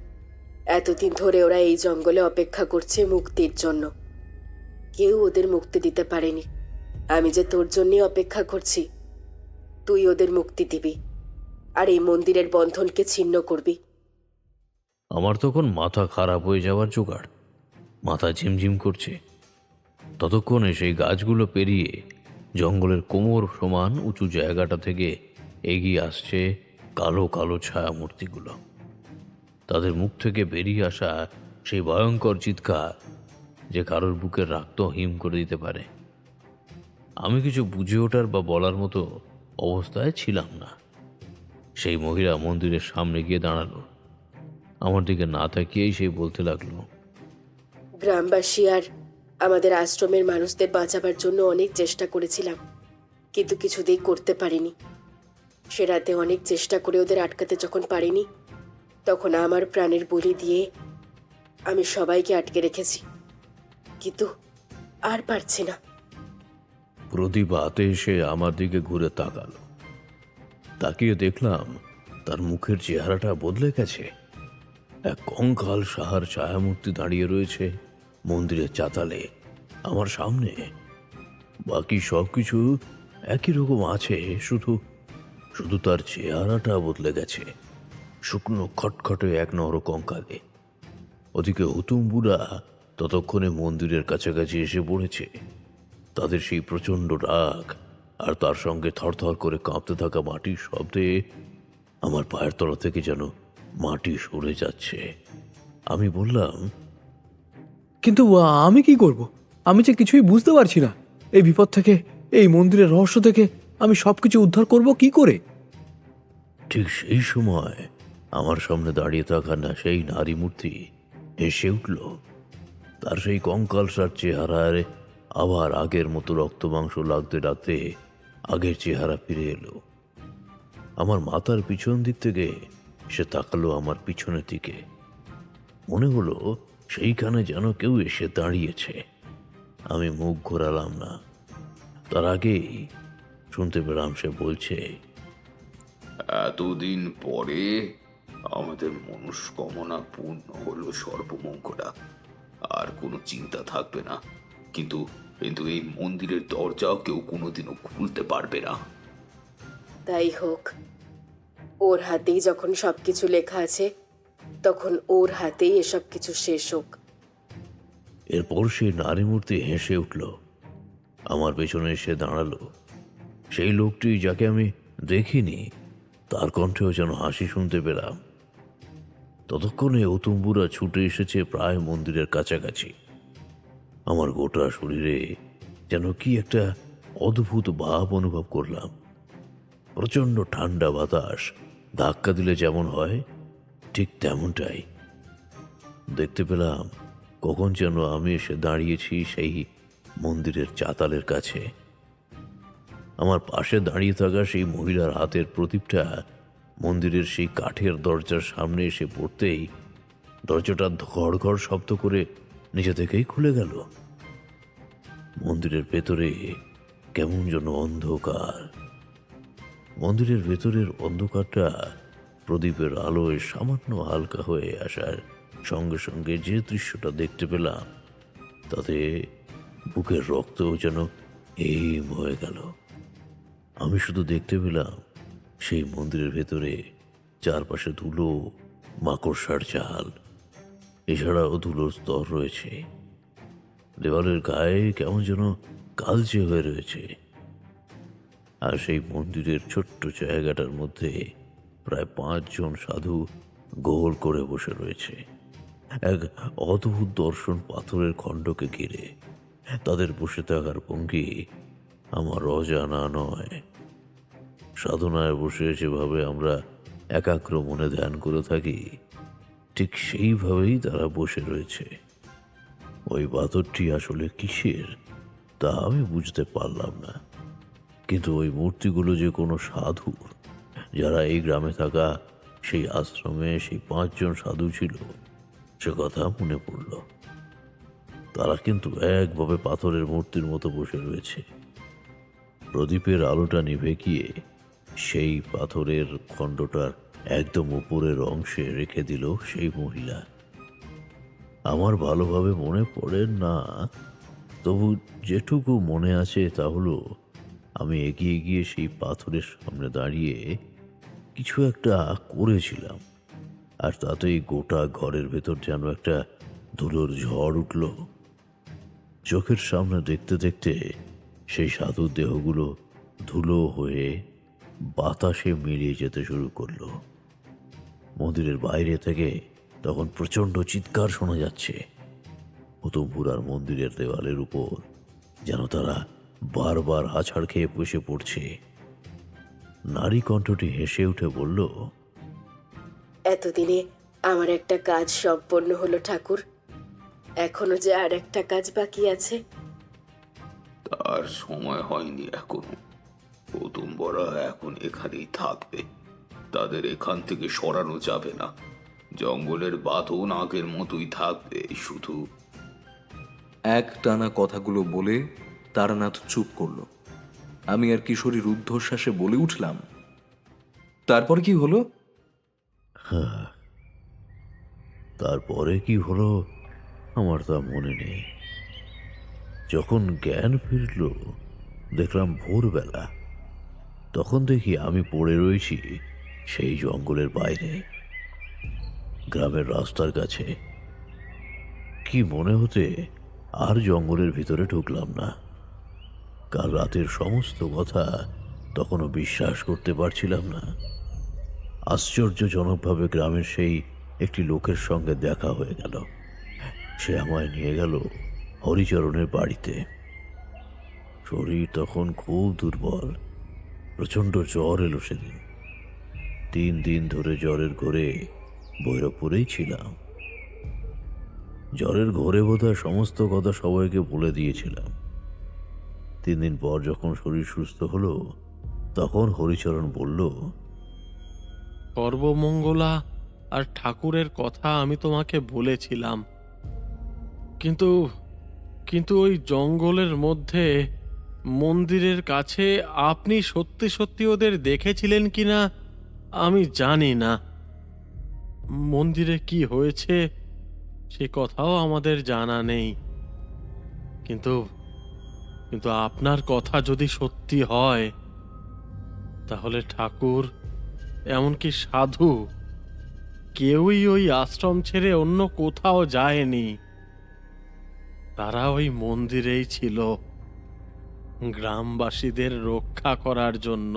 S3: এতদিন ধরে ওরা এই জঙ্গলে অপেক্ষা করছে মুক্তির জন্য। কেউ ওদের মুক্তি দিতে পারেনি। আমি যে তোর জন্যই অপেক্ষা করছি। তুই ওদের মুক্তি দিবি আর এই মন্দিরের বন্ধনকে ছিন্ন করবি।
S1: আমার তখন মাথা খারাপ হয়ে যাওয়ার জোগাড়, মাথা ঝিমঝিম করছে। ততক্ষণে সেই গাছগুলো পেরিয়ে জঙ্গলের কোমর সমান উঁচু জায়গাটা থেকে এগিয়ে আসছে কালো কালো ছায়ামূর্তিগুলো। তাদের মুখ থেকে বেরিয়ে আসা সেই ভয়ঙ্কর চিৎকার যে কারোর বুকের রক্ত হিম করে দিতে পারে। আমি কিছু বুঝে ওঠার বা বলার মতো অবস্থায় ছিলাম না। সেই মহিলা মন্দিরের সামনে গিয়ে দাঁড়ালো। আমার দিকে না তাকিয়েই সে বলতে লাগলো,
S3: গ্রামবাসী আর আমাদের আশ্রমের মানুষদের বাঁচাবার জন্য অনেক চেষ্টা করেছিলাম, কিন্তু কিছুতেই করতে পারিনি। সে রাতে অনেক চেষ্টা করে ওদের আটকাতে যখন পারিনি, তখন আমার প্রাণের বলি দিয়ে আমি সবাইকে আটকে রেখেছি, কিন্তু আর পারছি না।
S1: প্রদীপ হাতে এসে আমার দিকে ঘুরে তাকালো। তাকিয়ে দেখলাম তার মুখের চেহারাটা বদলে গেছে। এক কঙ্কাল সাহার ছায়ামূর্তি দাঁড়িয়ে রয়েছে মন্দিরের চাতালে আমার সামনে। বাকি সবকিছু একই রকম আছে, শুধু শুধু তার চেহারাটা বদলে গেছে, শুকনো খটখটে এক নর কঙ্কালে। ওদিকে হুতুমবুড়া ততক্ষণে মন্দিরের কাছাকাছি এসে পড়েছে। তাদের সেই প্রচণ্ড রাগ আর তার সঙ্গে থরথর করে কাঁপতে থাকা মাটির শব্দে আমার পায়ের তলা থেকে যেন মাটি সরে যাচ্ছে। আমি বললাম,
S5: কিন্তু আমি কি করব? আমি যে কিছুই বুঝতে পারছি না। এই বিপদ থেকে, এই মন্দিরের রহস্য থেকে আমি সবকিছু উদ্ধার করব কি করে?
S1: ঠিক সেই সময় আমার সামনে দাঁড়িয়ে থাকা না সেই নারী মূর্তি হেসে উঠল। তার সেই কঙ্কালসার চেহারার আবার আগের মতো রক্ত মাংস লাগতে লাগতে আগের চেহারা ফিরে এলো। আমার মাথার পিছন দিক থেকে সে তাকালো আমার পিছনের দিকে। মনে হলো সেইখানে যেন কেউ এসে দাঁড়িয়েছে। আমি মুখ ঘোরালাম না। তার আগেই শুনতে পেলাম সে বলছে,
S8: এতদিন পরে আমাদের মনস্কামনা পূর্ণ হলো সর্বমঙ্গলা। আর কোনো চিন্তা থাকবে না, কিন্তু কিন্তু এই মন্দিরের দরজাও কেউ কোনোদিনও খুলতে পারবে না।
S3: তাই হোক। ওর হাতেই যখন সবকিছু লেখা আছে, তখন ওর হাতেই এসব কিছু শেষ হোক।
S1: এরপর সেই নারী মূর্তি হেসে উঠল। আমার পেছনে এসে দাঁড়ালো। সেই লোকটি যাকে আমি দেখিনি, তার কণ্ঠেও যেন হাসি শুনতে পেলাম। ততক্ষণে হুতুমবুড়া ছুটে এসেছে প্রায় মন্দিরের কাছাকাছি। আমার গোটা শরীরে যেন কি একটা অদ্ভুত ভাব অনুভব করলাম। প্রচণ্ড ঠান্ডা বাতাস ধাক্কা দিলে যেমন হয়, ঠিক তেমনটাই। দেখতে পেলাম কখন যেন আমি এসে দাঁড়িয়েছি সেই মন্দিরের চাতালের কাছে। আমার পাশে দাঁড়িয়ে থাকা সেই মহিলার হাতের প্রদীপটা মন্দিরের সেই কাঠের দরজার সামনে এসে পড়তেই দরজাটা ঘড় ঘড় শব্দ করে নিজে থেকেই খুলে গেল। মন্দিরের ভেতরে কেমন যেন অন্ধকার। মন্দিরের ভেতরের অন্ধকারটা প্রদীপের আলোয় সামান্য হালকা হয়ে আসার সঙ্গে সঙ্গে যে দৃশ্যটা দেখতে পেলাম, তাতে বুকের রক্তও যেন হিম হয়ে গেল। আমি শুধু দেখতে পেলাম সেই মন্দিরের ভেতরে চারপাশে ধুলো, মাকড়সার জাল, এছাড়াও ধুলোর স্তর রয়েছে। দেওয়ালের গায়ে কেমন যেন কালচে হয়ে রয়েছে। আর সেই মন্দিরের ছোট্ট জায়গাটার মধ্যে প্রায় 5 জন সাধু গোল করে বসে রয়েছে এক অদ্ভুত দর্শন পাথরের খণ্ডকে ঘিরে। তাদের বসে থাকার ভঙ্গি আমার অজানা নয়। সাধনায় বসে যেভাবে আমরা একাগ্র মনে ধ্যান করে থাকি, ঠিক সেইভাবেই তারা বসে রয়েছে। ওই পাথরটি আসলে কিসের তা আমি বুঝতে পারলাম না, কিন্তু ওই মূর্তিগুলো যে কোনো সাধুর, যারা এই গ্রামে থাকা সেই আশ্রমে সেই 5 জন সাধু ছিল, সে কথা মনে পড়ল। তারা কিন্তু একভাবে পাথরের মূর্তির মতো বসে রয়েছে। প্রদীপের আলোটা নিভে গিয়ে সেই পাথরের খণ্ডটার একদম উপরের অংশে রেখে দিল সেই মহিলা। আমার ভালোভাবে মনে পড়ে না, তবু যেটুকু মনে আছে তা হলো আমি এগিয়ে গিয়ে সেই পাথরের সামনে দাঁড়িয়ে কিছু একটা করেছিলাম, আর তাতেই গোটা ঘরের ভেতর যেন একটা ধুলোর ঝড় উঠল। চোখের সামনে দেখতে দেখতে সেই সাধুর দেহগুলো ধুলো হয়ে বাতাসে মিলিয়ে যেতে শুরু করলো। মন্দিরের বাইরে থেকে তখন প্রচণ্ড চিৎকার শোনা যাচ্ছে। হুতুমপুরার মন্দিরের দেওয়ালের উপর যেন তারা বারবার আছাড় খেয়ে বসে পড়ছে। নারী কণ্ঠটি হেসে উঠে বলল,
S3: এতদিনে আমার একটা কাজ সম্পন্ন হলো ঠাকুর। এখনো যে আর একটা কাজ বাকি আছে।
S8: তার সময় হয়নি এখনো। কুটুম্বরা এখন এখানেই থাকবে। তাদের এখান থেকে সরানো যাবে না। জঙ্গলের বাঁধন আগের মতোই থাকবে। শুধু
S4: এক টানা কথাগুলো বলে তারানাথ চুপ করলো। আমি আর কিশোরী রুদ্ধশ্বাসে বলে উঠলাম, তারপর কি হলো?
S1: হ্যাঁ, তারপরে কি হলো আমার তা মনে নেই। যখন জ্ঞান ফিরল দেখলাম ভোরবেলা। তখন দেখি আমি পড়ে রয়েছি সেই জঙ্গলের বাইরে, গ্রামের রাস্তার কাছে। কি মনে হতে আর জঙ্গলের ভিতরে ঢুকলাম না। কাল রাতের সমস্ত কথা তখনও বিশ্বাস করতে পারছিলাম না। আশ্চর্যজনকভাবে গ্রামের সেই একটি লোকের সঙ্গে দেখা হয়ে গেল। সে আমায় নিয়ে গেল হরিচরণের বাড়িতে। শরীর তখন খুব দুর্বল, প্রচণ্ড জ্বর এলো সেদিন। 3 দিন ধরে জ্বরের ঘোরে ভৈরবপুরেই ছিলাম। জ্বরের ঘোরে বোধহয় সমস্ত কথা সবাইকে বলে দিয়েছিলাম। 3 দিন পর যখন শরীর সুস্থ হলো, তখন হরিচরণ বলল,
S6: সর্বমঙ্গলা আর ঠাকুরের কথা আমি তোমাকে বলেছিলাম, কিন্তু কিন্তু ওই জঙ্গলের মধ্যে মন্দিরের কাছে আপনি সত্যি সত্যি ওদের দেখেছিলেন কিনা আমি জানি না। মন্দিরে কি হয়েছে সে কথাও আমাদের জানা নেই, কিন্তু কিন্তু আপনার কথা যদি সত্যি হয়, তাহলে ঠাকুর, এমনকি সাধু, কেউই ওই আশ্রম ছেড়ে অন্য কোথাও যায়নি। তারা ওই মন্দিরেই ছিল, গ্রামবাসীদের রক্ষা করার জন্য।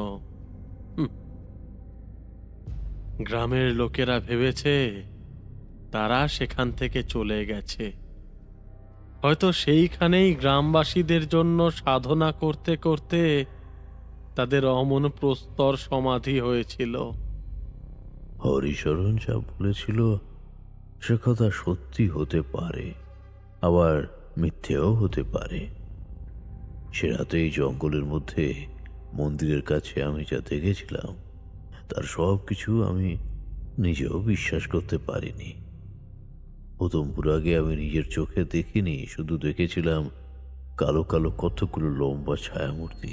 S6: গ্রামের লোকেরা ভেবেছে তারা সেখান থেকে চলে গেছে। হয়তো সেইখানেই গ্রামবাসীদের জন্য সাধনা করতে করতে তাদের অমন প্রস্তর সমাধি হয়েছিল।
S1: হরিচরণ যা বলেছিল সে কথা সত্যি হতে পারে, আবার মিথ্যেও হতে পারে। সে রাতে এই জঙ্গলের মধ্যে মন্দিরের কাছে আমি যা দেখেছিলাম তার সব কিছু আমি নিজেও বিশ্বাস করতে পারিনি। প্রথমপুর আগে আমি নিজের চোখে দেখিনি, শুধু দেখেছিলাম কালো কালো কতগুলো লম্বা ছায়ামূর্তি।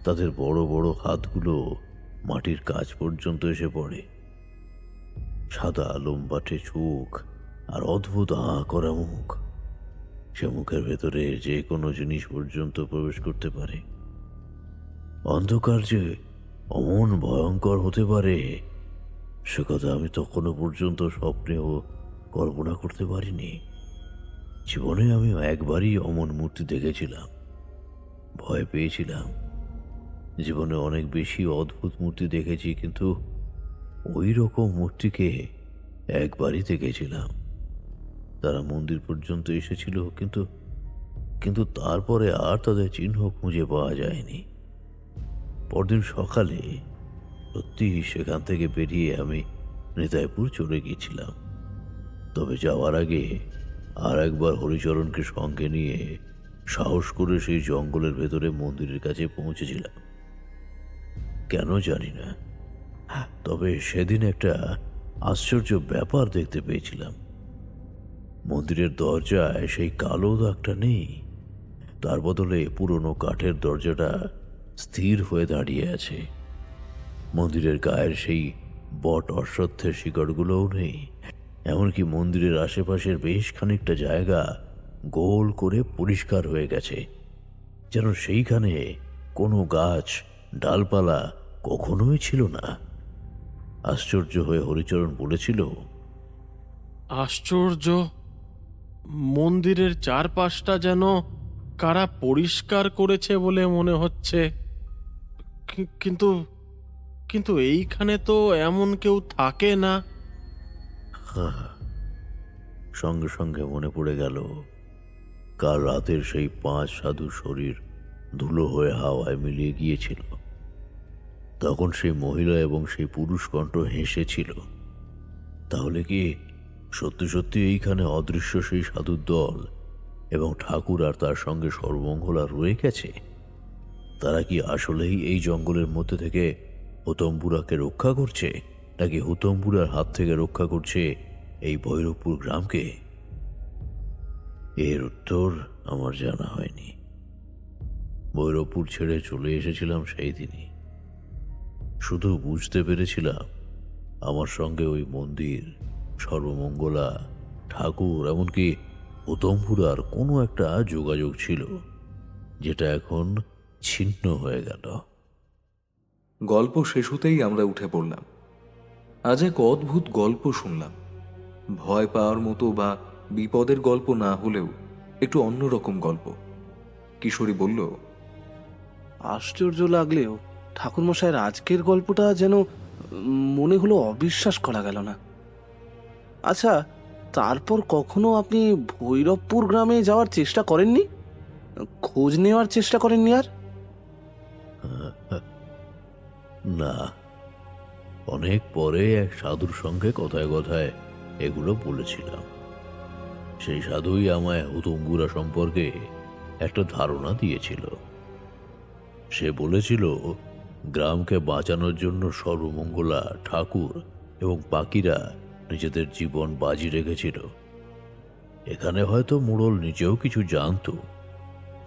S1: তাদের বড় বড় হাতগুলো মাটির কাছ পর্যন্ত এসে পড়ে। সাদা লম্বাটে চোখ আর অদ্ভুত হাঁ করা মুখ। সে মুখের ভেতরে যে কোনো জিনিস পর্যন্ত প্রবেশ করতে পারে। অন্ধকার যে অমন ভয়ঙ্কর হতে পারে সে কথা আমি তখনও পর্যন্ত স্বপ্নেও কল্পনা করতে পারিনি। জীবনে আমি একবারই অমন মূর্তি দেখেছিলাম, ভয় পেয়েছিলাম। জীবনে অনেক বেশি অদ্ভুত মূর্তি দেখেছি, কিন্তু ওই রকম মূর্তিকে একবারই দেখেছিলাম। তারা মন্দির পর্যন্ত এসেছিল, কিন্তু কিন্তু তারপরে আর তাদের চিহ্ন খুঁজে পাওয়া যায়নি। পরদিন সকালে সত্যি সেখান থেকে বেরিয়ে আমি নিতাইপুর চলে গিয়েছিলাম। তবে যাওয়ার আগে আর একবার হরিচরণকে সঙ্গে নিয়ে সাহস করে সেই জঙ্গলের ভেতরে মন্দিরের কাছে পৌঁছেছিলাম। কেন জানি না, তবে সেদিন একটা আশ্চর্য ব্যাপার দেখতে পেয়েছিলাম। মন্দিরের দরজায় সেই কালো দাগটা নেই, তার বদলে পুরনো কাঠের দরজাটা স্থির হয়ে দাঁড়িয়ে আছে। মন্দিরের গায়ের সেই বট অশ্বত্থের শিকড়গুলোও নেই। এমনকি মন্দিরের আশেপাশের বেশ খানিকটা জায়গা গোল করে পরিষ্কার হয়ে গেছে, যেন সেইখানে কোনো গাছ ডালপালা কখনোই ছিল না। আশ্চর্য হয়ে হরিচরণ বলেছিল,
S6: আশ্চর্য, মন্দিরের চারপাশটা যেন কারা পরিষ্কার করেছে বলে মনে হচ্ছে। কিন্তু কিন্তু এইখানে তো এমন কেউ থাকে না।
S1: সঙ্গে সঙ্গে মনে পড়ে গেল কাল রাতের সেই 5 সাধু শরীর ধুলো হয়ে হাওয়ায় মিলিয়ে গিয়েছিল। তখন সেই মহিলা এবং সেই পুরুষ কণ্ঠ হেসেছিল। তাহলে কি সত্যি সত্যি এইখানে অদৃশ্য সেই সাধুর দল এবং ঠাকুর আর তার সঙ্গে সর্বমঙ্গলা রয়ে গেছে? তারা কি আসলেই এই জঙ্গলের মধ্যে থেকে হুতমপুরাকে রক্ষা করছে, নাকি হুতমপুরার হাত থেকে রক্ষা করছে এই ভৈরবপুর গ্রামকে? এর উত্তর আমার জানা হয়নি। ভৈরবপুর ছেড়ে চলে এসেছিলাম সেই দিনই। শুধু বুঝতে পেরেছিলাম আমার সঙ্গে ওই মন্দির, সর্বমঙ্গলা, ঠাকুর, এমনকি হুতমপুরার কোনো একটা যোগাযোগ ছিল, যেটা এখন ছিন্ন হয়ে গেল।
S4: গল্প শেষ হতেই আমরা উঠে পড়লাম। আজ এক অদ্ভুত গল্প শুনলাম। ভয় পাওয়ার মতো বা বিপদের গল্প না হলেও একটু অন্যরকম গল্প। কিশোরী বলল,
S5: আশ্চর্য লাগলেও ঠাকুরমশাইয়ের আজকের গল্পটা যেন মনে হলো অবিশ্বাস করা গেল না। আচ্ছা, তারপর কখনো আপনি ভৈরবপুর গ্রামে যাওয়ার চেষ্টা করেননি? খোঁজ নেওয়ার চেষ্টা করেননি আর?
S1: না, অনেক পরে এক সাধুর সঙ্গে কথায় কথায় এগুলো বলেছিলাম। সেই সাধুই আমায় হুতমপুরা সম্পর্কে একটা ধারণা দিয়েছিল। সে বলেছিল গ্রামকে বাঁচানোর জন্য সর্বমঙ্গলা, ঠাকুর এবং বাকিরা নিজেদের জীবন বাজি রেখেছিল। এখানে হয়তো মোড়ল নিজেও কিছু জানতো,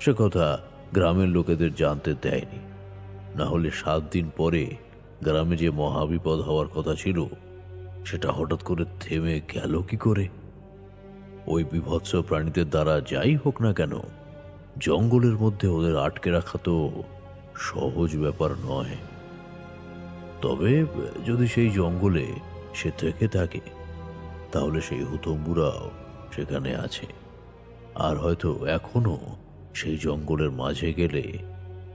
S1: সে কথা গ্রামের লোকেদের জানতে দেয়নি। না হলে 7 দিন পরে গ্রামে যে মহাবিপদ হওয়ার কথা ছিল সেটা হঠাৎ করে থেমে গেল কি করে? ওই বিভৎস প্রাণীদের দ্বারা যাই হোক না কেন, জঙ্গলের মধ্যে ওদের আটকে রাখা তো সহজ ব্যাপার নয়। তবে যদি সেই জঙ্গলে সে থেকে থাকে, তাহলে সেই হুতমপুরাও সেখানে আছে। আর হয়তো এখনো সেই জঙ্গলের মাঝে গেলে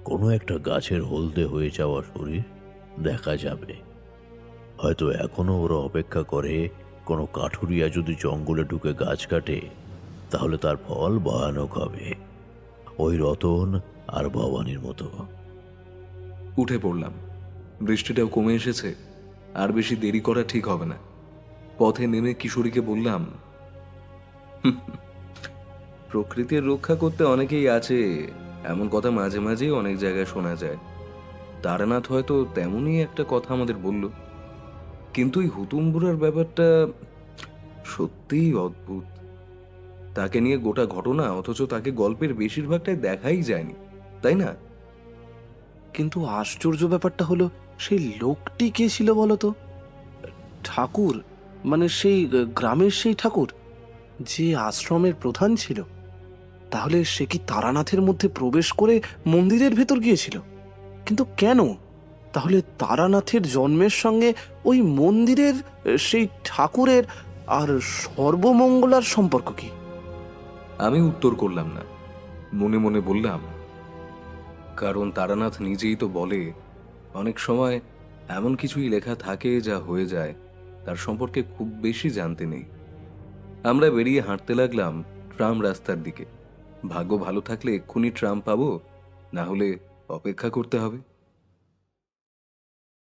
S1: কোনো একটা গাছের হলদে হয়ে যাওয়া শরীর দেখা যাবে। হয়তো এখনো ওরা অপেক্ষা করে কোনো কাঠুরিয়া যদি জঙ্গলে ঢুকে গাছ কাটে, তাহলে তার ফল ভয়ানক হবে, ওই রতন আর ভবানীর মতো।
S4: উঠে পড়লাম। বৃষ্টিটাও কমে এসেছে, আর বেশি দেরি করা ঠিক হবে না। পথে নেমে কিশোরীকে বললাম, প্রকৃতির রক্ষা করতে অনেকেই আছে, এমন কথা মাঝে মাঝেই অনেক জায়গায় শোনা যায়। তারানাথ হয়তো তেমনই একটা কথা আমাদের বলল। কিন্তু এই হুতুম বুড়ার ব্যাপারটা সত্যিই অদ্ভুত। তাকে নিয়ে গোটা ঘটনা, অথচ তাকে গল্পের বেশিরভাগটাই দেখাই যায়নি, তাই না?
S5: কিন্তু আশ্চর্য ব্যাপারটা হলো, সেই লোকটি কে ছিল বলতো? ঠাকুর, মানে সেই গ্রামের সেই ঠাকুর যে আশ্রমের প্রধান ছিল। তাহলে সে কি তারানাথের মধ্যে প্রবেশ করে মন্দিরের ভেতর গিয়েছিল? কিন্তু কেন? তাহলে তারানাথের জন্মের সঙ্গে ওই মন্দিরের সেই ঠাকুরের আর সর্বমঙ্গলার সম্পর্ক কি?
S4: আমি উত্তর করলাম না, মনে মনে বললাম, কারণ তারানাথ নিজেই তো বলে অনেক সময় এমন কিছুই লেখা থাকে যা হয়ে যায়, তার সম্পর্কে খুব বেশি জানতে নেই। আমরা বেরিয়ে হাঁটতে লাগলাম ট্রাম রাস্তার দিকে। ভাগ্য ভালো থাকলে এক্ষুনি ট্রাম পাবো, না হলে অপেক্ষা করতে হবে।